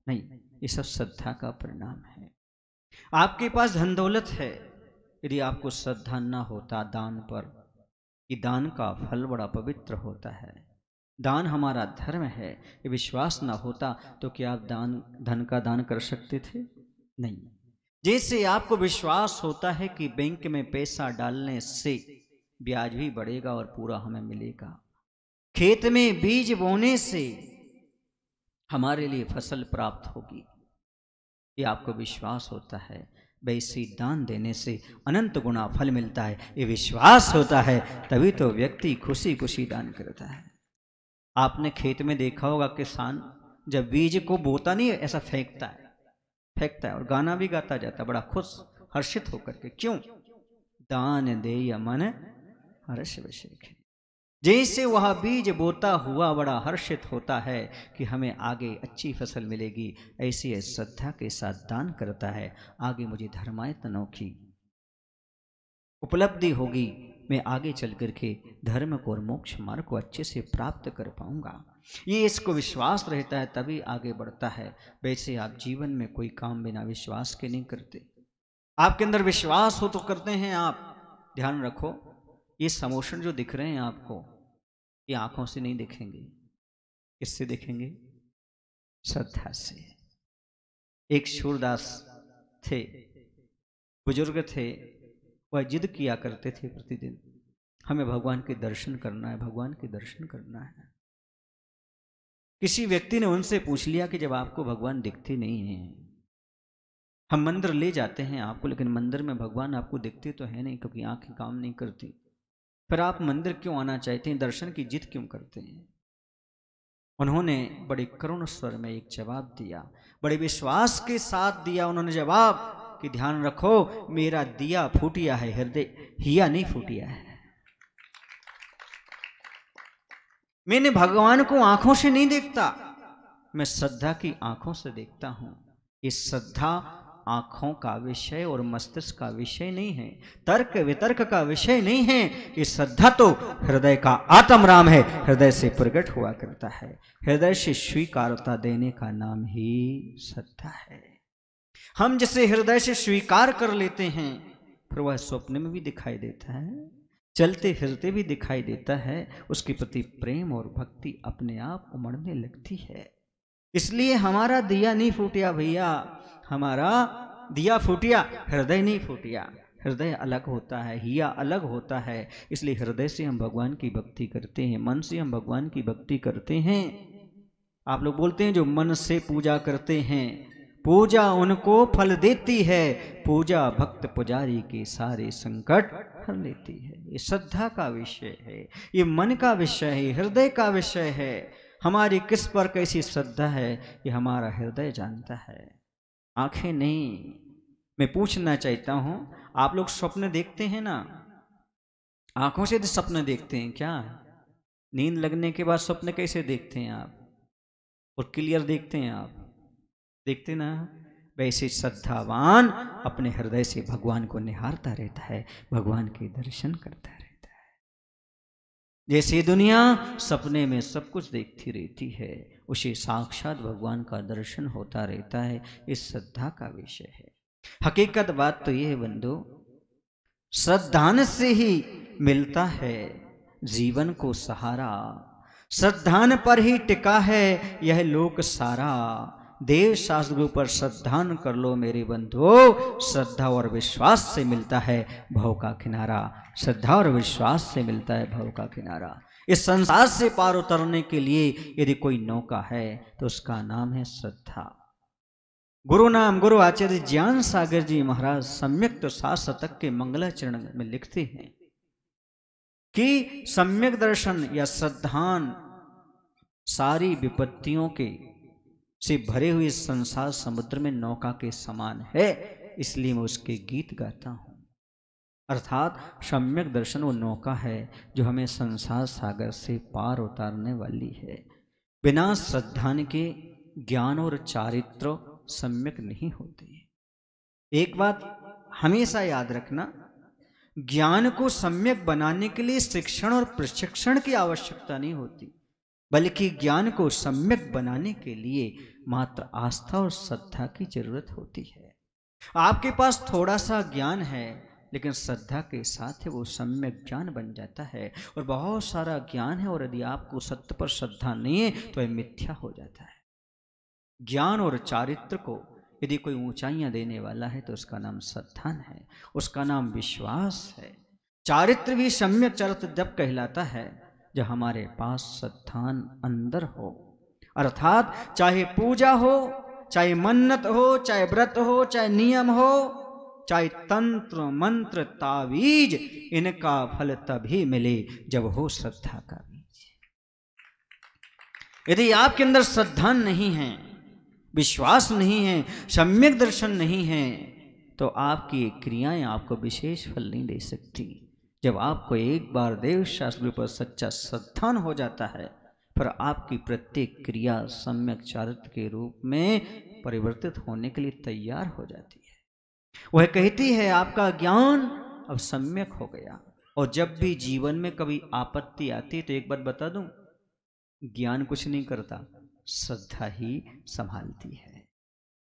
नहीं, ये सब श्रद्धा का परिणाम है। आपके पास धन दौलत है, यदि आपको श्रद्धा न होता दान पर, कि दान का फल बड़ा पवित्र होता है, दान हमारा धर्म है, ये विश्वास न होता तो क्या आप धन का दान कर सकते थे? नहीं। जैसे आपको विश्वास होता है कि बैंक में पैसा डालने से ब्याज भी बढ़ेगा और पूरा हमें मिलेगा, खेत में बीज बोने से हमारे लिए फसल प्राप्त होगी, ये आपको विश्वास होता है, वैसे दान देने से अनंत गुना फल मिलता है, ये विश्वास होता है, तभी तो व्यक्ति खुशी खुशी दान करता है। आपने खेत में देखा होगा किसान जब बीज को बोता नहीं ऐसा फेंकता है और गाना भी गाता जाता बड़ा खुश हर्षित होकर के। क्यों? दान दे मन हर्ष विषय। जैसे वह बीज बोता हुआ बड़ा हर्षित होता है कि हमें आगे अच्छी फसल मिलेगी, ऐसी श्रद्धा के साथ दान करता है, आगे मुझे धर्मायतनों की उपलब्धि होगी, मैं आगे चल करके धर्म को और मोक्ष मार्ग को अच्छे से प्राप्त कर पाऊंगा। ये इसको विश्वास रहता है तभी आगे बढ़ता है। वैसे आप जीवन में कोई काम बिना विश्वास के नहीं करते। आपके अंदर विश्वास हो तो करते हैं आप। ध्यान रखो, ये समोषण जो दिख रहे हैं आपको, ये आंखों से नहीं दिखेंगे। किससे दिखेंगे? श्रद्धा से। एक सूरदास थे, बुजुर्ग थे, वह जिद किया करते थे प्रतिदिन, हमें भगवान के दर्शन करना है, भगवान के दर्शन करना है। किसी व्यक्ति ने उनसे पूछ लिया कि जब आपको भगवान दिखते नहीं हैं, हम मंदिर ले जाते हैं आपको, लेकिन मंदिर में भगवान आपको दिखते तो है नहीं क्योंकि आंखें काम नहीं करती, फिर आप मंदिर क्यों आना चाहते हैं, दर्शन की जिद क्यों करते हैं? उन्होंने बड़े करुण स्वर में एक जवाब दिया, बड़े विश्वास के साथ दिया उन्होंने जवाब कि ध्यान रखो, मेरा दिया फूटिया है, हृदय हिया नहीं फूटिया है। मैंने भगवान को आंखों से नहीं देखता, मैं श्रद्धा की आंखों से देखता हूं। ये श्रद्धा आंखों का विषय और मस्तिष्क का विषय नहीं है, तर्क वितर्क का विषय नहीं है। ये श्रद्धा तो हृदय का आत्म राम है, हृदय से प्रकट हुआ करता है। हृदय से स्वीकारता देने का नाम ही श्रद्धा है। हम जिसे हृदय से स्वीकार कर लेते हैं, फिर वह स्वप्न में भी दिखाई देता है, चलते फिरते भी दिखाई देता है। उसके प्रति प्रेम और भक्ति अपने आप उमड़ने लगती है। इसलिए हमारा दिया नहीं फूटिया भैया, हमारा दिया फूटिया, हृदय नहीं फूटिया। हृदय अलग होता है, हिया अलग होता है। इसलिए हृदय से हम भगवान की भक्ति करते हैं, मन से हम भगवान की भक्ति करते हैं। आप लोग बोलते हैं जो मन से पूजा करते हैं, पूजा उनको फल देती है, पूजा भक्त पुजारी के सारे संकट हर लेती है। ये श्रद्धा का विषय है, ये मन का विषय है, हृदय का विषय है। हमारी किस पर कैसी श्रद्धा है ये हमारा हृदय जानता है, आंखें नहीं। मैं पूछना चाहता हूं, आप लोग स्वप्न देखते हैं ना, आंखों से सपने देखते हैं क्या? नींद लगने के बाद स्वप्न कैसे देखते हैं आप? और क्लियर देखते हैं आप? देखते ना? वैसे श्रद्धावान अपने हृदय से भगवान को निहारता रहता है, भगवान के दर्शन करता रहता है। जैसे दुनिया सपने में सब कुछ देखती रहती है, उसे साक्षात भगवान का दर्शन होता रहता है। इस श्रद्धा का विषय है। हकीकत बात तो यह है बंधु, श्रद्धान से ही मिलता है जीवन को सहारा। श्रद्धान पर ही टिका है यह लोक सारा। देव शास्त्र पर श्रद्धान कर लो मेरे बंधुओ, श्रद्धा और विश्वास से मिलता है भव का किनारा। श्रद्धा और विश्वास से मिलता है भव का किनारा। इस संसार से पार उतरने के लिए यदि कोई नौका है तो उसका नाम है श्रद्धा। गुरु नाम गुरु आचार्य ज्ञान सागर जी महाराज सम्यक शतक के मंगलाचरण में लिखते हैं कि सम्यक दर्शन या श्रद्धान सारी विपत्तियों के से भरे हुए संसार समुद्र में नौका के समान है, इसलिए मैं उसके गीत गाता हूं। अर्थात सम्यक दर्शन वो नौका है जो हमें संसार सागर से पार उतारने वाली है। बिना श्रद्धान के ज्ञान और चारित्र सम्यक नहीं होते। एक बात हमेशा याद रखना, ज्ञान को सम्यक बनाने के लिए शिक्षण और प्रशिक्षण की आवश्यकता नहीं होती, बल्कि ज्ञान को सम्यक बनाने के लिए मात्र आस्था और श्रद्धा की जरूरत होती है। आपके पास थोड़ा सा ज्ञान है, लेकिन श्रद्धा के साथ वो सम्यक ज्ञान बन जाता है। और बहुत सारा ज्ञान है और यदि आपको सत्य पर श्रद्धा नहीं है तो यह मिथ्या हो जाता है। ज्ञान और चारित्र को यदि कोई ऊंचाइयां देने वाला है तो उसका नाम श्रद्धान है, उसका नाम विश्वास है। चारित्र भी सम्यक चरित्र जब कहलाता है जब हमारे पास श्रद्धान अंदर हो। अर्थात चाहे पूजा हो, चाहे मन्नत हो, चाहे व्रत हो, चाहे नियम हो, चाहे तंत्र मंत्र तावीज, इनका फल तभी मिले जब हो श्रद्धा का बीज। यदि आपके अंदर श्रद्धा नहीं है, विश्वास नहीं है, सम्यक दर्शन नहीं है, तो आपकी क्रियाएं आपको विशेष फल नहीं दे सकती। जब आपको एक बार देव शास्त्र पर सच्चा श्रद्धान हो जाता है, फिर आपकी प्रत्येक क्रिया सम्यक चारित्र के रूप में परिवर्तित होने के लिए तैयार हो जाती है। वह कहती है आपका ज्ञान अब सम्यक हो गया। और जब भी जीवन में कभी आपत्ति आती तो एक बात बता दूं, ज्ञान कुछ नहीं करता, श्रद्धा ही संभालती है।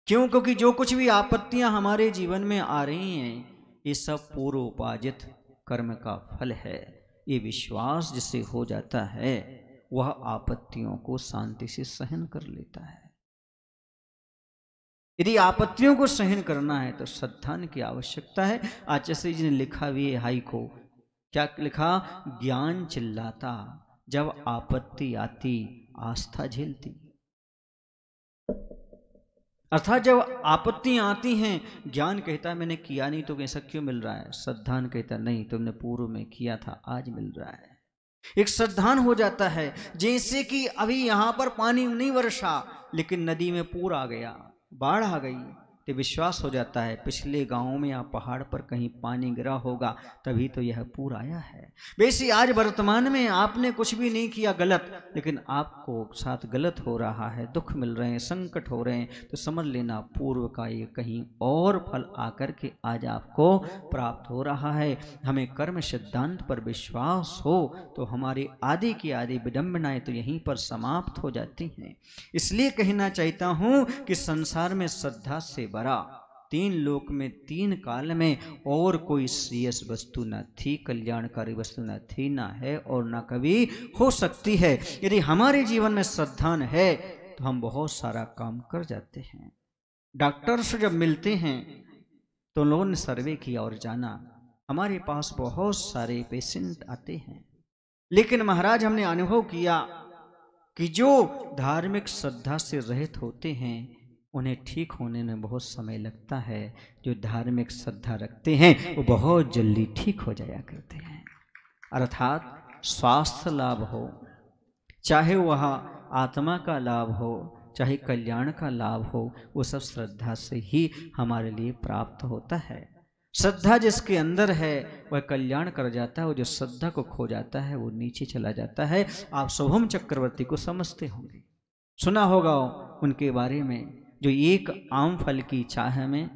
क्यों? क्योंकि जो कुछ भी आपत्तियां हमारे जीवन में आ रही हैं, ये सब पूर्वोपार्जित कर्म का फल है। ये विश्वास जिससे हो जाता है वह आपत्तियों को शांति से सहन कर लेता है। यदि आपत्तियों को सहन करना है तो श्रद्धान की आवश्यकता है। आचार्य जी ने लिखा भी है हाई को, क्या लिखा? ज्ञान चिल्लाता जब आपत्ति आती आस्था झेलती। अर्थात जब आपत्ति आती हैं ज्ञान कहता है मैंने किया नहीं तो ऐसा क्यों मिल रहा है, श्रद्धान कहता नहीं तुमने पूर्व में किया था आज मिल रहा है। एक श्रद्धान हो जाता है जैसे कि अभी यहां पर पानी नहीं वर्षा लेकिन नदी में पूर आ गया, बाढ़ आ गई, तो विश्वास हो जाता है पिछले गांव में या पहाड़ पर कहीं पानी गिरा होगा तभी तो यह पूर आया है। वैसे आज वर्तमान में आपने कुछ भी नहीं किया गलत, लेकिन आपको साथ गलत हो रहा है, दुख मिल रहे हैं, संकट हो रहे हैं, तो समझ लेना पूर्व का ये कहीं और फल आकर के आज आपको प्राप्त हो रहा है। हमें कर्म सिद्धांत पर विश्वास हो तो हमारी आदि की आदि विडंबनाएं तो यहीं पर समाप्त हो जाती हैं। इसलिए कहना चाहता हूं कि संसार में श्रद्धा से बड़ा तीन लोक में तीन काल में और कोई श्रेयस वस्तु न थी, कल्याणकारी वस्तु न थी, न है और न कभी हो सकती है। यदि हमारे जीवन में श्रद्धान है तो हम बहुत सारा काम कर जाते हैं। डॉक्टर से जब मिलते हैं तो लोगों ने सर्वे किया और जाना हमारे पास बहुत सारे पेशेंट आते हैं, लेकिन महाराज हमने अनुभव किया कि जो धार्मिक श्रद्धा से रहित होते हैं उन्हें ठीक होने में बहुत समय लगता है, जो धार्मिक श्रद्धा रखते हैं वो बहुत जल्दी ठीक हो जाया करते हैं। अर्थात स्वास्थ्य लाभ हो, चाहे वह आत्मा का लाभ हो, चाहे कल्याण का लाभ हो, वो सब श्रद्धा से ही हमारे लिए प्राप्त होता है। श्रद्धा जिसके अंदर है वह कल्याण कर जाता है, वो जो श्रद्धा को खो जाता है वो नीचे चला जाता है। आप शुभम चक्रवर्ती को समझते होंगे, सुना होगा उनके बारे में, जो एक आम फल की चाह में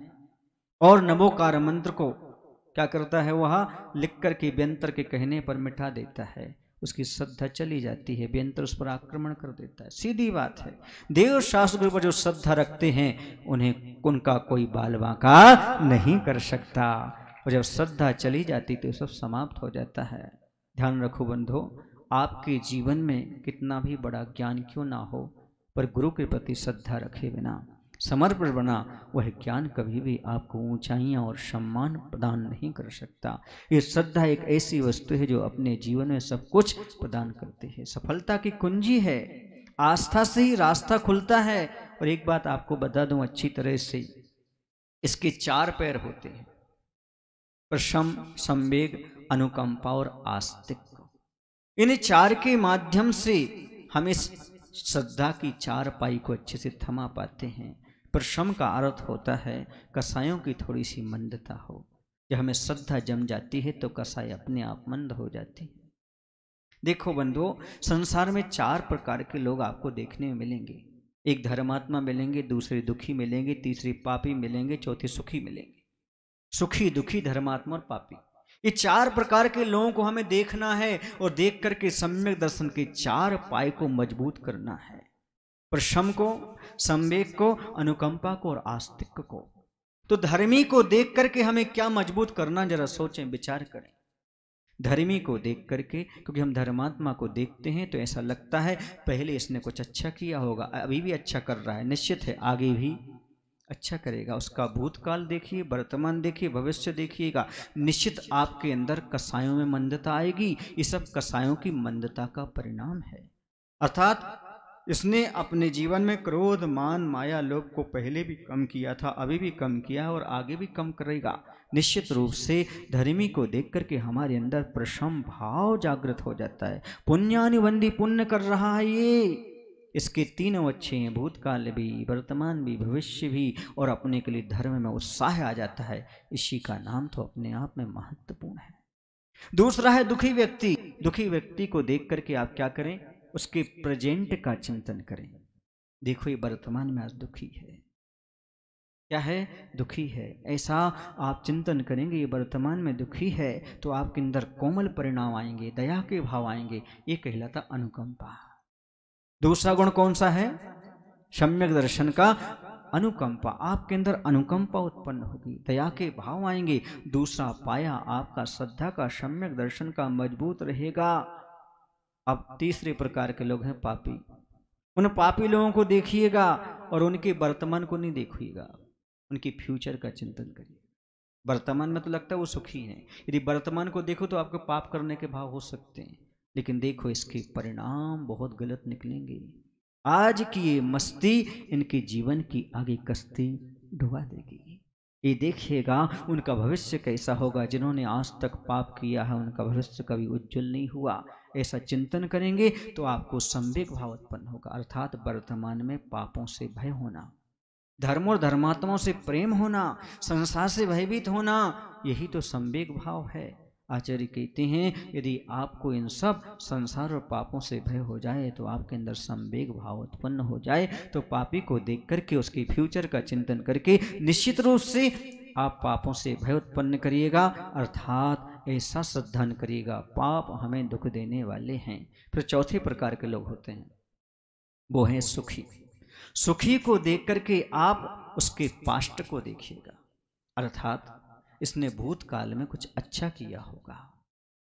और नमोकार मंत्र को क्या करता है, वह लिख कर के व्यंतर के कहने पर मिटा देता है, उसकी श्रद्धा चली जाती है, व्यंतर उस पर आक्रमण कर देता है। सीधी बात है, देव शास्त्र पर जो श्रद्धा रखते हैं उन्हें उनका कोई बाल बांका नहीं कर सकता, और जब श्रद्धा चली जाती तो सब समाप्त हो जाता है। ध्यान रखो बंधो, आपके जीवन में कितना भी बड़ा ज्ञान क्यों ना हो, पर गुरु के प्रति श्रद्धा रखे बिना, समर्पण बना, वह ज्ञान कभी भी आपको ऊंचाइयां और सम्मान प्रदान नहीं कर सकता। ये श्रद्धा एक ऐसी वस्तु है जो अपने जीवन में सब कुछ प्रदान करती है, सफलता की कुंजी है। आस्था से ही रास्ता खुलता है। और एक बात आपको बता दूं अच्छी तरह से, इसके 4 पैर होते हैं, प्रशम, संवेग, अनुकंपा और आस्तिक। इन 4 के माध्यम से हम इस श्रद्धा की 4 पाई को अच्छे से थमा पाते हैं। प्रशम का अर्थ होता है कसायों की थोड़ी सी मंदता हो। जब हमें श्रद्धा जम जाती है तो कसाई अपने आप मंद हो जाती है। देखो बंधुओं, संसार में 4 प्रकार के लोग आपको देखने में मिलेंगे। एक धर्मात्मा मिलेंगे, दूसरे दुखी मिलेंगे, तीसरे पापी मिलेंगे, चौथे सुखी मिलेंगे। सुखी, दुखी, धर्मात्मा और पापी, ये 4 प्रकार के लोगों को हमें देखना है और देख करके सम्यक दर्शन के 4 पाए को मजबूत करना है। प्रशम को, संवेग को, अनुकंपा को और आस्तिक को। तो धर्मी को देख करके हमें क्या मजबूत करना, जरा सोचें, विचार करें। धर्मी को देख करके, क्योंकि हम धर्मात्मा को देखते हैं तो ऐसा लगता है पहले इसने कुछ अच्छा किया होगा, अभी भी अच्छा कर रहा है, निश्चित है आगे भी अच्छा करेगा। उसका भूतकाल देखिए, वर्तमान देखिए, भविष्य देखिएगा, निश्चित आपके अंदर कसायों में मंदता आएगी। ये सब कसायों की मंदता का परिणाम है। अर्थात इसने अपने जीवन में क्रोध, मान, माया, लोभ को पहले भी कम किया था, अभी भी कम किया और आगे भी कम करेगा। निश्चित रूप से धर्मी को देख करके हमारे अंदर प्रशम भाव जागृत हो जाता है। पुण्यानुबंधी पुण्य कर रहा है ये, इसके 3 अच्छे हैं, भूतकाल भी, वर्तमान भी, भविष्य भी, और अपने के लिए धर्म में उत्साह आ जाता है। इसी का नाम तो अपने आप में महत्वपूर्ण है। दूसरा है दुखी व्यक्ति। दुखी व्यक्ति को देख करके आप क्या करें, उसके प्रेजेंट का चिंतन करें। देखो ये वर्तमान में आज दुखी है, क्या है, दुखी है, ऐसा आप चिंतन करेंगे, ये वर्तमान में दुखी है तो आपके अंदर कोमल परिणाम आएंगे, दया के भाव आएंगे। ये कहलाता अनुकंपा। दूसरा गुण कौन सा है, सम्यक दर्शन का अनुकंपा। आपके अंदर अनुकंपा उत्पन्न होगी, दया के भाव आएंगे। दूसरा पाया आपका श्रद्धा का, सम्यक दर्शन का मजबूत रहेगा। अब तीसरे प्रकार के लोग हैं पापी। उन पापी लोगों को देखिएगा और उनके वर्तमान को नहीं देखिएगा। उनकी फ्यूचर का चिंतन करिए। वर्तमान में तो लगता है वो सुखी हैं, यदि वर्तमान को देखो तो आपको पाप करने के भाव हो सकते हैं, लेकिन देखो इसके परिणाम बहुत गलत निकलेंगे। आज की ये मस्ती इनके जीवन की आगे कश्ती डुबा देगी। ये देखिएगा उनका भविष्य कैसा होगा। जिन्होंने आज तक पाप किया है उनका भविष्य कभी उज्जवल नहीं हुआ। ऐसा चिंतन करेंगे तो आपको संवेग भाव उत्पन्न होगा, अर्थात वर्तमान में पापों से भय होना, धर्म और धर्मात्माओं से प्रेम होना, संसार से भयभीत होना, यही तो संवेग भाव है। आचार्य कहते हैं यदि आपको इन सब संसार और पापों से भय हो जाए तो आपके अंदर संवेग भाव उत्पन्न हो जाए तो पापी को देख करके उसके फ्यूचर का चिंतन करके निश्चित रूप से आप पापों से भय उत्पन्न करिएगा, अर्थात ऐसा श्रद्धान करिएगा पाप हमें दुख देने वाले हैं। फिर चौथे प्रकार के लोग होते हैं, वो हैं सुखी। सुखी को देख करके आप उसके पास्ट को देखिएगा, अर्थात इसने भूतकाल में कुछ अच्छा किया होगा,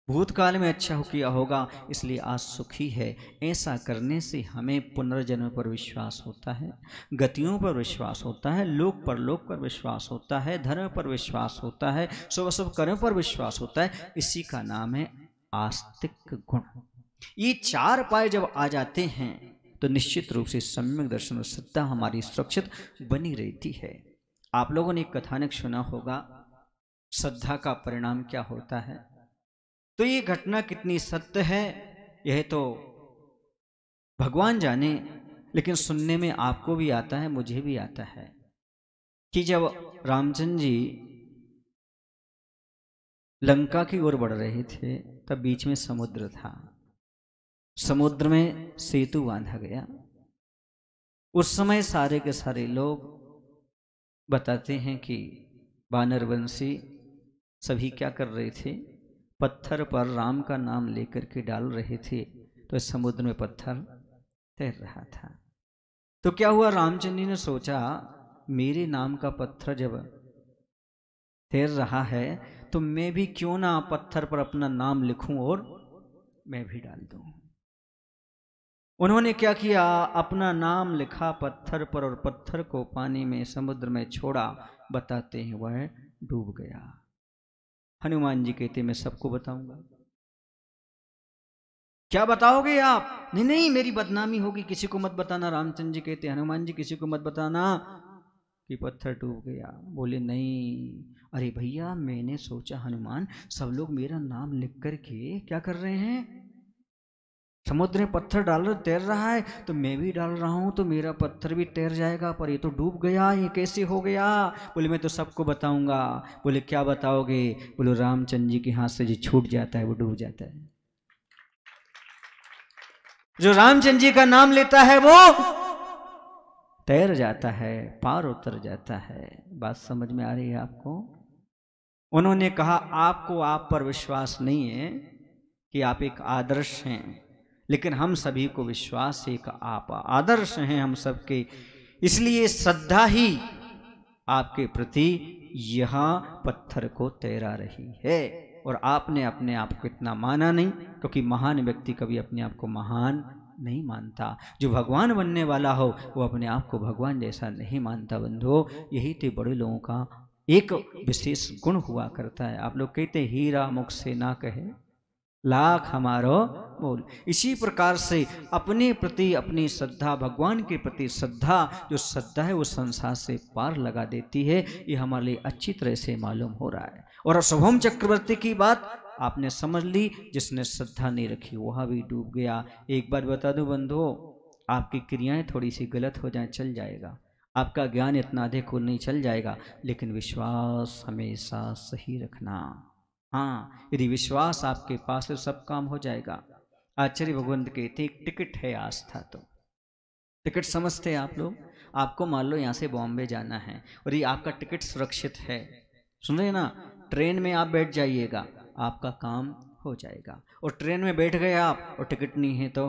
भूतकाल में अच्छा किया होगा इसलिए आज सुखी है। ऐसा करने से हमें पुनर्जन्म पर विश्वास होता है, गतियों पर विश्वास होता है, लोक परलोक पर विश्वास होता है, धर्म पर विश्वास होता है, शुभ शुभ कर्म पर विश्वास होता है। इसी का नाम है आस्तिक गुण। ये चार पाए जब आ जाते हैं तो निश्चित रूप से सम्यक दर्शन और श्रद्धा हमारी सुरक्षित बनी रहती है। आप लोगों ने एक कथानक सुना होगा, श्रद्धा का परिणाम क्या होता है। तो ये घटना कितनी सत्य है यह तो भगवान जाने, लेकिन सुनने में आपको भी आता है मुझे भी आता है कि जब रामचंद्र जी लंका की ओर बढ़ रहे थे तब बीच में समुद्र था, समुद्र में सेतु बांधा गया। उस समय सारे के सारे लोग बताते हैं कि वानरवंशी सभी क्या कर रहे थे, पत्थर पर राम का नाम लेकर के डाल रहे थे तो इस समुद्र में पत्थर तैर रहा था। तो क्या हुआ, रामचंद्र जी ने सोचा मेरे नाम का पत्थर जब तैर रहा है तो मैं भी क्यों ना पत्थर पर अपना नाम लिखूं और मैं भी डाल दूं। उन्होंने क्या किया, अपना नाम लिखा पत्थर पर और पत्थर को पानी में समुद्र में छोड़ा। बताते हैं वह डूब गया। हनुमान जी कहते मैं सबको बताऊंगा। क्या बताओगे आप? नहीं नहीं मेरी बदनामी होगी, किसी को मत बताना। रामचंद्र जी कहते हनुमान जी किसी को मत बताना कि पत्थर डूब गया। बोले नहीं, अरे भैया मैंने सोचा हनुमान सब लोग मेरा नाम लिख करके क्या कर रहे हैं, समुद्र में पत्थर डाल रहे तैर रहा है तो मैं भी डाल रहा हूं तो मेरा पत्थर भी तैर जाएगा, पर ये तो डूब गया, ये कैसे हो गया। बोले मैं तो सबको बताऊंगा। बोले क्या बताओगे? बोले रामचंद्र जी के हाथ से जो छूट जाता है वो डूब जाता है, जो रामचंद्र जी का नाम लेता है वो तैर जाता है, पार उतर जाता है। बात समझ में आ रही है आपको? उन्होंने कहा आपको आप पर विश्वास नहीं है कि आप एक आदर्श हैं, लेकिन हम सभी को विश्वास है कि आप आदर्श हैं हम सबके, इसलिए श्रद्धा ही आपके प्रति यहाँ पत्थर को तैरा रही है। और आपने अपने आप को इतना माना नहीं, क्योंकि महान व्यक्ति कभी अपने आप को महान नहीं मानता। जो भगवान बनने वाला हो वो अपने आप को भगवान जैसा नहीं मानता। बंधुओं यही तो बड़े लोगों का एक विशेष गुण हुआ करता है। आप लोग कहते हीरा मुख से ना कहे लाख हमारो बोल। इसी प्रकार से अपने प्रति अपनी श्रद्धा, भगवान के प्रति श्रद्धा, जो श्रद्धा है वो संसार से पार लगा देती है। ये हमारे लिए अच्छी तरह से मालूम हो रहा है। और शुभम चक्रवर्ती की बात आपने समझ ली, जिसने श्रद्धा नहीं रखी वह भी डूब गया। एक बात बता दूं बंधुओं, आपकी क्रियाएं थोड़ी सी गलत हो जाए चल जाएगा, आपका ज्ञान इतना अधिक नहीं चल जाएगा, लेकिन विश्वास हमेशा सही रखना। हाँ, यदि विश्वास आपके पास है सब काम हो जाएगा। आचार्य भगवंत कहते एक टिकट है आस्था। तो टिकट समझते हैं आप लोग? आपको मान लो यहाँ से बॉम्बे जाना है और ये आपका टिकट सुरक्षित है, सुन रहे ना, ट्रेन में आप बैठ जाइएगा आपका काम हो जाएगा। और ट्रेन में बैठ गए आप और टिकट नहीं है तो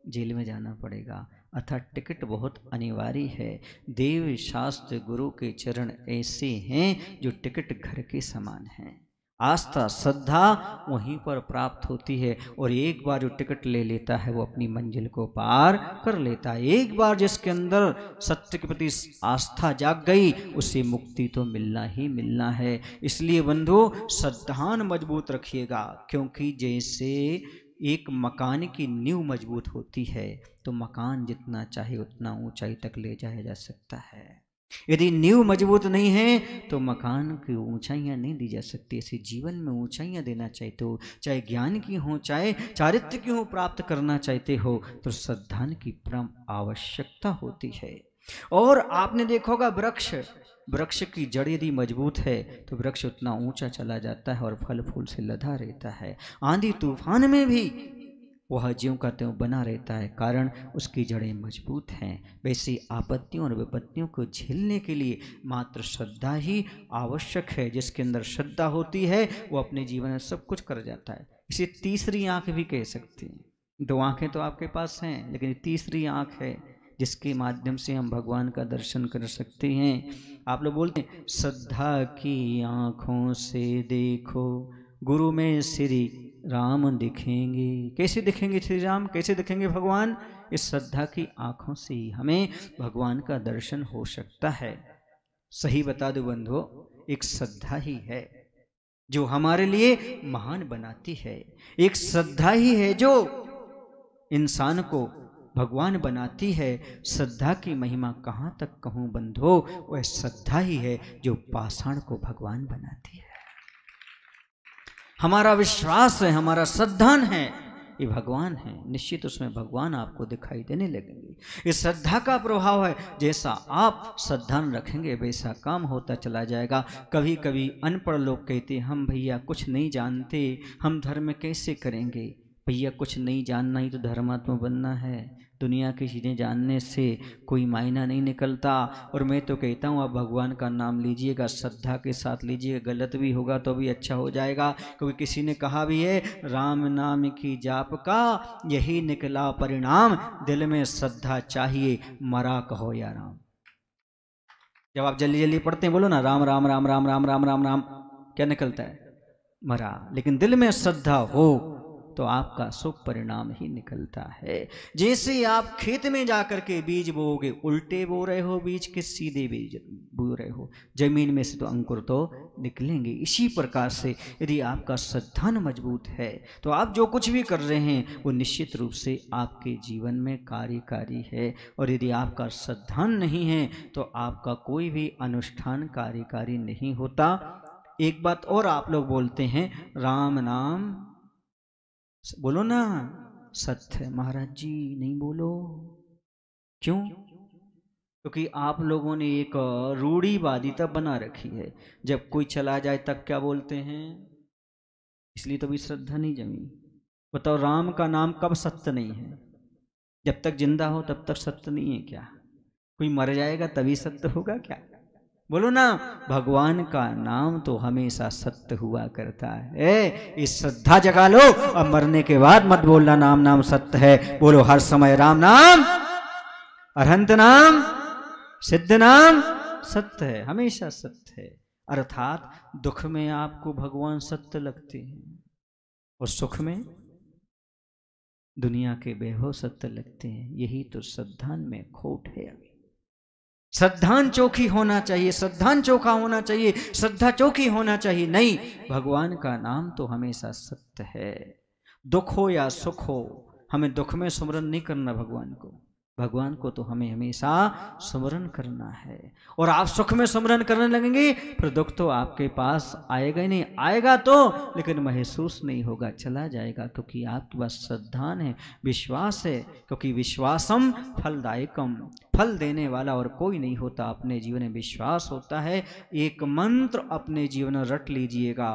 जेल में जाना पड़ेगा। अर्थात टिकट बहुत अनिवार्य है। देव शास्त्र गुरु के चरण ऐसे हैं जो टिकट घर के समान हैं। आस्था श्रद्धा वहीं पर प्राप्त होती है। और एक बार जो टिकट ले लेता है वो अपनी मंजिल को पार कर लेता है। एक बार जिसके अंदर सत्य के प्रति आस्था जाग गई उसे मुक्ति तो मिलना ही मिलना है। इसलिए बंधु श्रद्धा मजबूत रखिएगा, क्योंकि जैसे एक मकान की नींव मजबूत होती है तो मकान जितना चाहे उतना ऊंचाई तक ले जाया जा सकता है। यदि नींव मजबूत नहीं है तो मकान की ऊंचाइयां नहीं दी जा सकती। ऐसे जीवन में ऊंचाइयां देना चाहते हो, चाहे ज्ञान की हो चाहे चारित्र्य की हो, प्राप्त करना चाहते हो तो श्रद्धा की परम आवश्यकता होती है। और आपने देखा होगा वृक्ष की जड़ यदि मजबूत है तो वृक्ष उतना ऊंचा चला जाता है और फल फूल से लदा रहता है। आंधी तूफान में भी वह ज्यों का त्यों बना रहता है, कारण उसकी जड़ें मजबूत हैं। वैसे आपत्तियों और विपत्तियों को झेलने के लिए मात्र श्रद्धा ही आवश्यक है। जिसके अंदर श्रद्धा होती है वो अपने जीवन में सब कुछ कर जाता है। इसे तीसरी आंख भी कह सकते हैं। दो आंखें तो आपके पास हैं, लेकिन तीसरी आंख है जिसके माध्यम से हम भगवान का दर्शन कर सकते हैं। आप लोग बोलते हैं श्रद्धा की आंखों से देखो गुरु में श्री राम दिखेंगे। कैसे दिखेंगे श्री राम, कैसे दिखेंगे भगवान? इस श्रद्धा की आंखों से ही हमें भगवान का दर्शन हो सकता है। सही बता दो बंधुओं, एक श्रद्धा ही है जो हमारे लिए महान बनाती है। एक श्रद्धा ही है जो इंसान को भगवान बनाती है। श्रद्धा की महिमा कहाँ तक कहूँ बंधो, वह श्रद्धा ही है जो पाषाण को भगवान बनाती है। हमारा विश्वास है, हमारा श्रद्धा है, ये भगवान है, निश्चित उसमें भगवान आपको दिखाई देने लगेंगे। इस श्रद्धा का प्रभाव है, जैसा आप श्रद्धा रखेंगे वैसा काम होता चला जाएगा। कभी कभी अनपढ़ लोग कहते हैं हम भैया कुछ नहीं जानते, हम धर्म कैसे करेंगे? भैया कुछ नहीं जानना ही तो धर्मात्मा बनना है। दुनिया की चीज़ें जानने से कोई मायना नहीं निकलता। और मैं तो कहता हूँ आप भगवान का नाम लीजिएगा, श्रद्धा के साथ लीजिएगा। गलत भी होगा तो भी अच्छा हो जाएगा, क्योंकि किसी ने कहा भी है राम नाम की जाप का यही निकला परिणाम, दिल में श्रद्धा चाहिए मरा कहो या राम। जब आप जल्दी जल्दी पढ़ते हैं बोलो ना राम राम राम राम राम राम राम राम, क्या निकलता है? मरा। लेकिन दिल में श्रद्धा हो तो आपका शुभ परिणाम ही निकलता है। जैसे आप खेत में जाकर के बीज बोओगे, उल्टे बो रहे हो बीज के सीधे बीज बो रहे हो, जमीन में से तो अंकुर तो निकलेंगे। इसी प्रकार से यदि आपका श्रद्धा मजबूत है तो आप जो कुछ भी कर रहे हैं वो निश्चित रूप से आपके जीवन में कार्यकारी है। और यदि आपका श्रद्धा नहीं है तो आपका कोई भी अनुष्ठान कार्यकारी नहीं होता। एक बात और आप लोग बोलते हैं राम नाम बोलो ना, सत्य। महाराज जी नहीं बोलो, क्यों? क्योंकि आप लोगों ने एक रूढ़िवादिता बना रखी है, जब कोई चला जाए तब क्या बोलते हैं, इसलिए तो भी श्रद्धा नहीं जमी। बताओ राम का नाम कब सत्य नहीं है? जब तक जिंदा हो तब तक सत्य नहीं है क्या? कोई मर जाएगा तभी सत्य होगा क्या? बोलो ना, भगवान का नाम तो हमेशा सत्य हुआ करता है। इस श्रद्धा जगा लो। अब मरने के बाद मत बोलना नाम नाम सत्य है, बोलो हर समय राम नाम, अरहंत नाम, सिद्ध नाम सत्य है, हमेशा सत्य है। अर्थात दुख में आपको भगवान सत्य लगते हैं और सुख में दुनिया के बेहो सत्य लगते हैं। यही तो श्रद्धा में खोट है। अभी श्रद्धा चोखी होना चाहिए, श्रद्धा चोखा होना चाहिए, श्रद्धा चोखी होना चाहिए। नहीं, भगवान का नाम तो हमेशा सत्य है। दुख हो या सुख हो, हमें दुख में स्मरण नहीं करना भगवान को, भगवान को तो हमें हमेशा स्मरण करना है। और आप सुख में स्मरण करने लगेंगे फिर दुख तो आपके पास आएगा ही नहीं, आएगा तो लेकिन महसूस नहीं होगा, चला जाएगा, क्योंकि आपके पास श्रद्धा है, विश्वास है। क्योंकि विश्वासम फलदायकम, फल देने वाला और कोई नहीं होता, अपने जीवन में विश्वास होता है। एक मंत्र अपने जीवन में रट लीजिएगा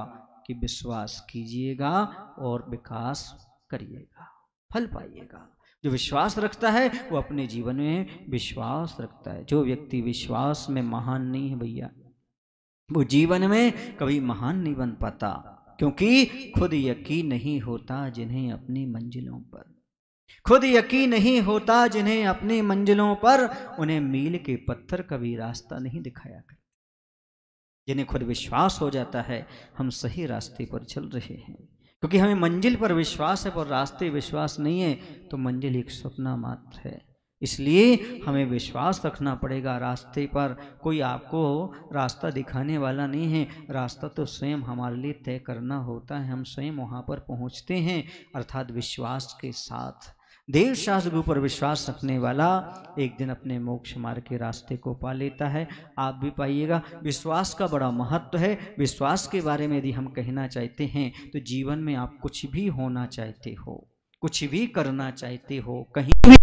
कि विश्वास कीजिएगा और विकास करिएगा, फल पाइएगा। जो विश्वास रखता है वो अपने जीवन में विश्वास रखता है। जो व्यक्ति विश्वास में महान नहीं है भैया, वो जीवन में कभी महान नहीं बन पाता, क्योंकि खुद यकीन नहीं होता जिन्हें अपनी मंजिलों पर, खुद यकीन नहीं होता जिन्हें अपनी मंजिलों पर, उन्हें मील के पत्थर कभी रास्ता नहीं दिखाया करते। जिन्हें खुद विश्वास हो जाता है हम सही रास्ते पर चल रहे हैं। क्योंकि हमें मंजिल पर विश्वास है, पर रास्ते विश्वास नहीं है तो मंजिल एक सपना मात्र है। इसलिए हमें विश्वास रखना पड़ेगा रास्ते पर। कोई आपको रास्ता दिखाने वाला नहीं है, रास्ता तो स्वयं हमारे लिए तय करना होता है। हम स्वयं वहाँ पर पहुँचते हैं, अर्थात विश्वास के साथ। देव शास्त्र के ऊपर विश्वास रखने वाला एक दिन अपने मोक्ष मार्ग के रास्ते को पा लेता है। आप भी पाइएगा। विश्वास का बड़ा महत्व है। विश्वास के बारे में यदि हम कहना चाहते हैं तो जीवन में आप कुछ भी होना चाहते हो, कुछ भी करना चाहते हो, कहीं भी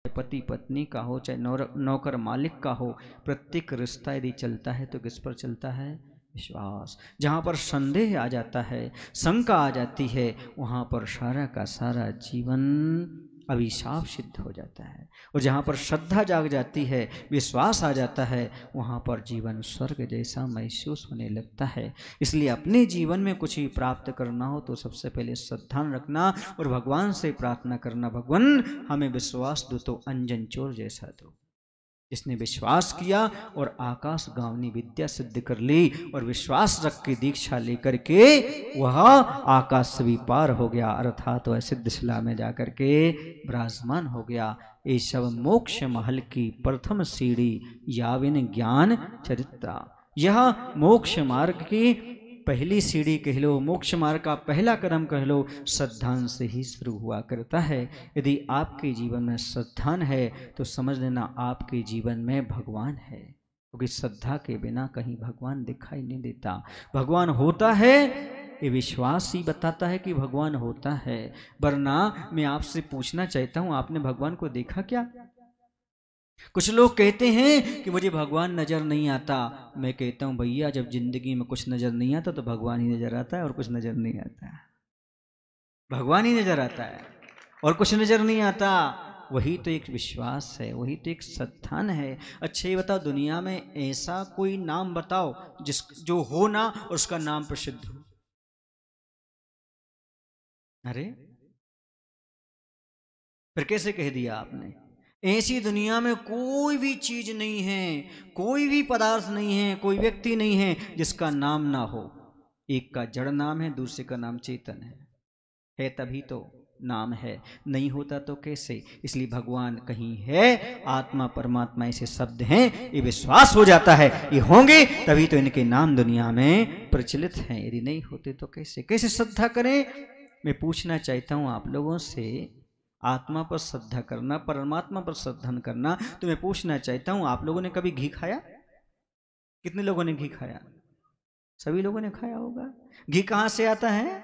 पति पत्नी का हो, चाहे नौकर मालिक का हो, प्रत्येक रिश्ता यदि चलता है तो किस पर चलता है? विश्वास। जहाँ पर संदेह आ जाता है, शंका आ जाती है, वहाँ पर सारा का सारा जीवन अभिशाप सिद्ध हो जाता है। और जहाँ पर श्रद्धा जाग जाती है, विश्वास आ जाता है, वहाँ पर जीवन स्वर्ग जैसा महसूस होने लगता है। इसलिए अपने जीवन में कुछ भी प्राप्त करना हो तो सबसे पहले श्रद्धा रखना और भगवान से प्रार्थना करना, भगवान हमें विश्वास दो तो अंजन चोर जैसा दो। जिसने विश्वास किया और आकाश गावनी विद्या सिद्ध कर ली और विश्वास रख के दीक्षा लेकर के वह आकाश से भी पार हो गया, अर्थात वह सिद्ध शिला में जाकर के विराजमान हो गया। ये सब मोक्ष महल की प्रथम सीढ़ी याविन ज्ञान चरित्रा। यह मोक्ष मार्ग की पहली सीढ़ी कह लो, मोक्ष मार्ग का पहला कदम कह लो, श्रद्धान से ही शुरू हुआ करता है। यदि आपके जीवन में श्रद्धान है तो समझ लेना आपके जीवन में भगवान है। क्योंकि श्रद्धा के बिना कहीं भगवान दिखाई नहीं देता। भगवान होता है ये विश्वास ही बताता है कि भगवान होता है। वरना मैं आपसे पूछना चाहता हूँ, आपने भगवान को देखा क्या? कुछ लोग कहते हैं कि मुझे भगवान नजर नहीं आता। मैं कहता हूं भैया, जब जिंदगी में कुछ नजर नहीं आता तो भगवान ही नजर आता है और कुछ नजर नहीं आता। भगवान ही नजर आता है और कुछ नजर नहीं आता। वही तो एक विश्वास है, वही तो एक श्रद्धान है। अच्छा ये बताओ, दुनिया में ऐसा कोई नाम बताओ जो हो ना और उसका नाम प्रसिद्ध हो? अरे फिर कैसे कह दिया आपने? ऐसी दुनिया में कोई भी चीज नहीं है, कोई भी पदार्थ नहीं है, कोई व्यक्ति नहीं है जिसका नाम ना हो। एक का जड़ नाम है, दूसरे का नाम चेतन है तभी तो नाम है, नहीं होता तो कैसे? इसलिए भगवान कहीं है, आत्मा परमात्मा ऐसे शब्द हैं, ये विश्वास हो जाता है ये होंगे तभी तो इनके नाम दुनिया में प्रचलित हैं। यदि नहीं होते तो कैसे श्रद्धा करें? मैं पूछना चाहता हूं आप लोगों से, आत्मा पर श्रद्धा करना, परमात्मा पर श्रद्धा करना, तो मैं पूछना चाहता हूं आप लोगों ने कभी घी खाया? कितने लोगों ने घी खाया? सभी लोगों ने खाया होगा। घी कहां से आता है?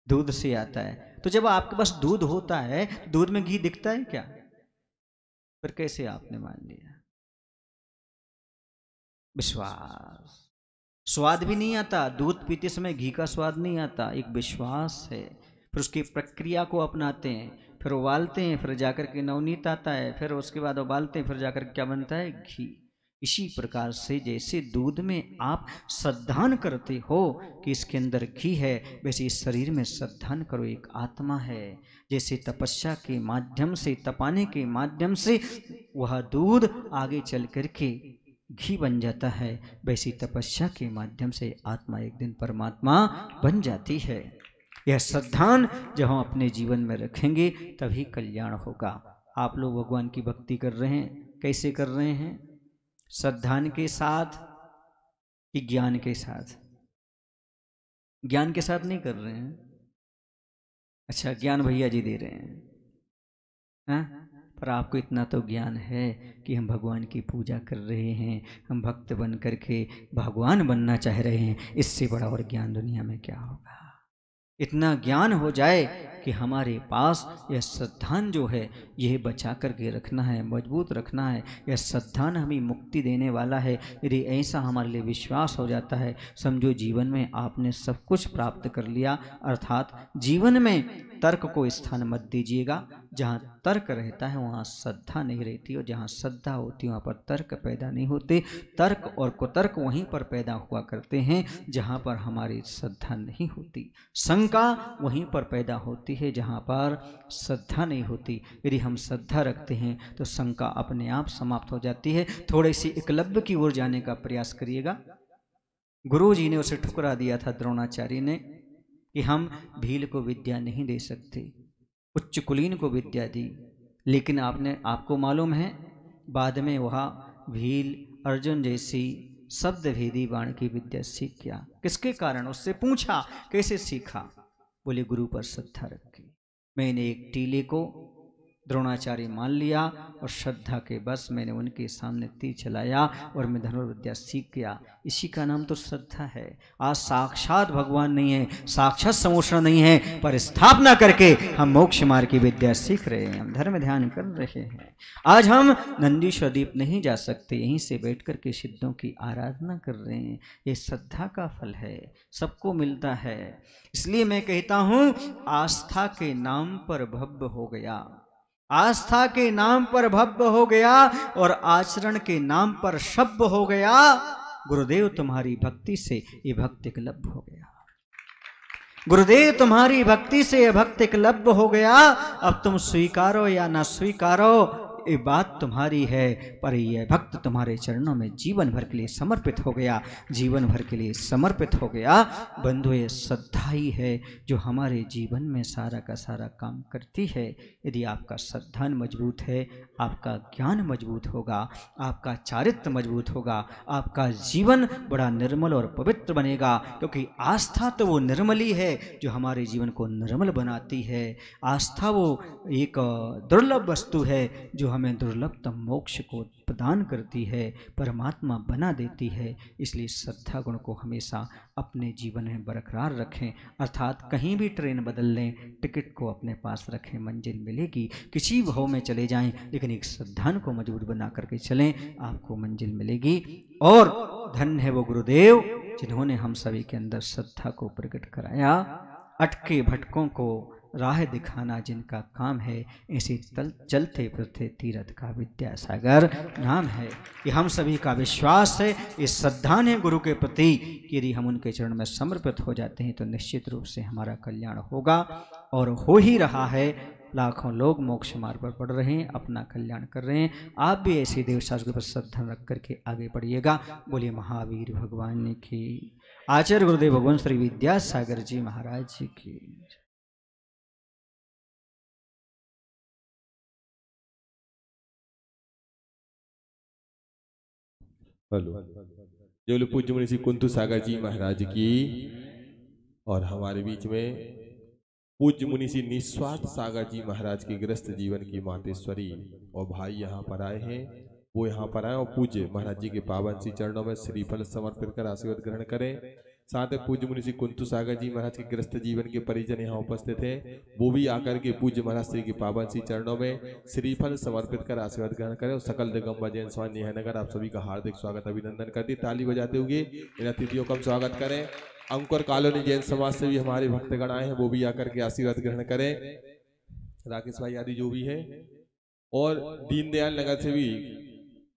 दूध से आता है। तो जब आपके पास दूध होता है, दूध में घी दिखता है क्या? फिर कैसे आपने मान लिया? विश्वास। स्वाद भी नहीं आता, दूध पीते समय घी का स्वाद नहीं आता, एक विश्वास है। फिर उसकी प्रक्रिया को अपनाते हैं, फिर उबालते हैं, फिर जाकर के नवनीत आता है, फिर उसके बाद उबालते हैं, फिर जाकर क्या बनता है? घी। इसी प्रकार से जैसे दूध में आप श्रद्धान करते हो कि इसके अंदर घी है, वैसे इस शरीर में श्रद्धान करो एक आत्मा है। जैसे तपस्या के माध्यम से, तपाने के माध्यम से वह दूध आगे चल करके घी बन जाता है, वैसी तपस्या के माध्यम से आत्मा एक दिन परमात्मा बन जाती है। यह श्रद्धान जब हम अपने जीवन में रखेंगे तभी कल्याण होगा। आप लोग भगवान की भक्ति कर रहे हैं, कैसे कर रहे हैं? श्रद्धान के साथ कि ज्ञान के साथ? ज्ञान के साथ नहीं कर रहे हैं। अच्छा, ज्ञान भैया जी दे रहे हैं, हाँ? पर आपको इतना तो ज्ञान है कि हम भगवान की पूजा कर रहे हैं, हम भक्त बन करके भगवान बनना चाह रहे हैं। इससे बड़ा और ज्ञान दुनिया में क्या होगा? इतना ज्ञान हो जाए कि हमारे पास यह श्रद्धान जो है यह बचा करके रखना है, मजबूत रखना है। यह श्रद्धान हमें मुक्ति देने वाला है। यदि ऐसा हमारे लिए विश्वास हो जाता है, समझो जीवन में आपने सब कुछ प्राप्त कर लिया। अर्थात जीवन में तर्क को स्थान मत दीजिएगा। जहाँ तर्क रहता है वहाँ श्रद्धा नहीं रहती, और जहाँ श्रद्धा होती है वहाँ पर तर्क पैदा नहीं होते। तर्क और कुतर्क वहीं पर पैदा हुआ करते हैं जहाँ पर हमारी श्रद्धा नहीं होती। शंका वहीं पर पैदा होती है जहाँ पर श्रद्धा नहीं होती। यदि हम श्रद्धा रखते हैं तो शंका अपने आप समाप्त हो जाती है। थोड़ी सी एकलव्य की ओर जाने का प्रयास करिएगा। गुरु जी ने उसे ठुकरा दिया था द्रोणाचार्य ने कि हम भील को विद्या नहीं दे सकते, उच्च कुलीन को विद्या दी, लेकिन आपको मालूम है बाद में वह भील अर्जुन जैसी शब्द भेदी बाण की विद्या सीख गया। किसके कारण? उससे पूछा कैसे सीखा? बोले गुरु पर श्रद्धा रखी। मैंने एक टीले को द्रोणाचार्य मान लिया और श्रद्धा के बस मैंने उनके सामने तीर चलाया और मैं धनुर्विद्या सीख गया। इसी का नाम तो श्रद्धा है। आज साक्षात भगवान नहीं है, साक्षात समोषण नहीं है, पर स्थापना करके हम मोक्ष मार्ग की विद्या सीख रहे हैं, हम धर्म ध्यान कर रहे हैं। आज हम नंदीश्वर दीप नहीं जा सकते, यहीं से बैठ कर के सिद्धों की आराधना कर रहे हैं। ये श्रद्धा का फल है, सबको मिलता है। इसलिए मैं कहता हूँ आस्था के नाम पर भव्य हो गया, आस्था के नाम पर भव्य हो गया और आचरण के नाम पर शब्द हो गया। गुरुदेव तुम्हारी भक्ति से ये भक्त एकलव्य हो गया, गुरुदेव तुम्हारी भक्ति से ये भक्त एकलव्य हो गया। अब तुम स्वीकारो या ना स्वीकारो ये बात तुम्हारी है, पर यह भक्त तुम्हारे चरणों में जीवन भर के लिए समर्पित हो गया, जीवन भर के लिए समर्पित हो गया। बंधु ये श्रद्धा ही है जो हमारे जीवन में सारा का सारा काम करती है। यदि आपका श्रद्धा मजबूत है, आपका ज्ञान मजबूत होगा, आपका चारित्र मजबूत होगा, आपका जीवन बड़ा निर्मल और पवित्र बनेगा। क्योंकि आस्था तो वो निर्मली है जो हमारे जीवन को निर्मल बनाती है। आस्था वो एक दुर्लभ वस्तु है जो हमें दुर्लभतम मोक्ष को प्रदान करती है, परमात्मा बना देती है। इसलिए श्रद्धा गुण को हमेशा अपने जीवन में बरकरार रखें, अर्थात कहीं भी ट्रेन बदल लें, टिकट को अपने पास रखें, मंजिल मिलेगी। किसी भाव में चले जाएं, लेकिन एक श्रद्धा को मजबूत बना करके चलें, आपको मंजिल मिलेगी। और धन्य है वो गुरुदेव जिन्होंने हम सभी के अंदर श्रद्धा को प्रकट कराया। अटके भटकों को राह दिखाना जिनका काम है, ऐसे चलते फिरते तीर्थ का विद्यासागर नाम है। ये हम सभी का विश्वास है, ये श्रद्धा है गुरु के प्रति। यदि हम उनके चरण में समर्पित हो जाते हैं तो निश्चित रूप से हमारा कल्याण होगा और हो ही रहा है। लाखों लोग मोक्ष मार्ग पर बढ़ रहे हैं, अपना कल्याण कर रहे हैं। आप भी ऐसे देवशास्त्र पर श्रद्धा रख करके आगे बढ़िएगा। बोलिए महावीर भगवान की, आचार्य गुरुदेव भगवान श्री विद्यासागर जी महाराज जी की। हेलो, जो लोग पूज्य मुनि श्री कुंतु सागर जी महाराज की, और हमारे बीच में पूज्य मुनि श्री निस्वार्थ सागर जी महाराज की गृहस्थ जीवन की मातेश्वरी और भाई यहाँ पर आए हैं। वो यहाँ पर आए और पूज्य महाराज जी के पावन श्री चरणों में श्रीफल समर्पित कर आशीर्वाद ग्रहण करें। साथ ही पूज्य मुनि श्री कुंतु सागर जी महाराज के गृहस्थ जीवन के परिजन यहाँ उपस्थित हैं, वो भी आकर के पूज्य महाराज श्री के पावन श्री चरणों में श्रीफल समर्पित कर आशीर्वाद ग्रहण करें। और सकल दिगंबर जैन स्वामी नगर आप सभी का हार्दिक स्वागत अभिनंदन करती ताली बजाते हुए इन अतिथियों का स्वागत करें। अंकुर कॉलोनी जैन समाज से भी हमारे भक्तगण आए हैं, वो भी आकर के आशीर्वाद ग्रहण करें। राकेश भाई आदि जो भी है, और दीनदयाल नगर से भी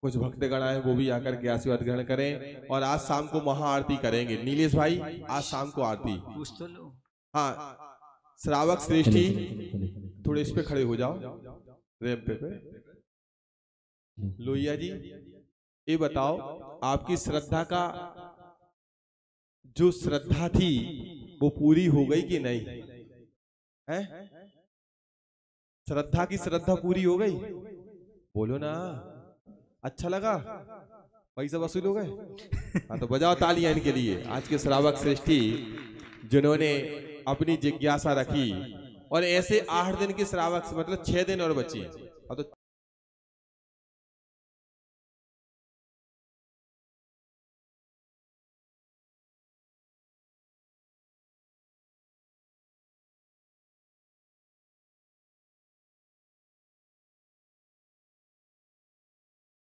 कुछ भक्तगण आए, वो भी आकर के आशीर्वाद ग्रहण करें। और आज शाम को महाआरती करेंगे। नीलेश भाई आज शाम को आरती, हाँ श्रावक श्रेष्ठी थोड़े इस पे खड़े हो जाओ, रैंप पे। लोहिया जी ये बताओ, आपकी श्रद्धा का जो श्रद्धा थी वो पूरी हो गई कि नहीं है? श्रद्धा की श्रद्धा पूरी हो गई? बोलो ना, अच्छा लगा? पैसा वसूल हो गए? हाँ तो बजाओ तालियां इनके लिए, आज के श्रावक श्रेष्ठी जिन्होंने अपनी जिज्ञासा रखी। और ऐसे 8 दिन के श्रावक, मतलब 6 दिन और बची।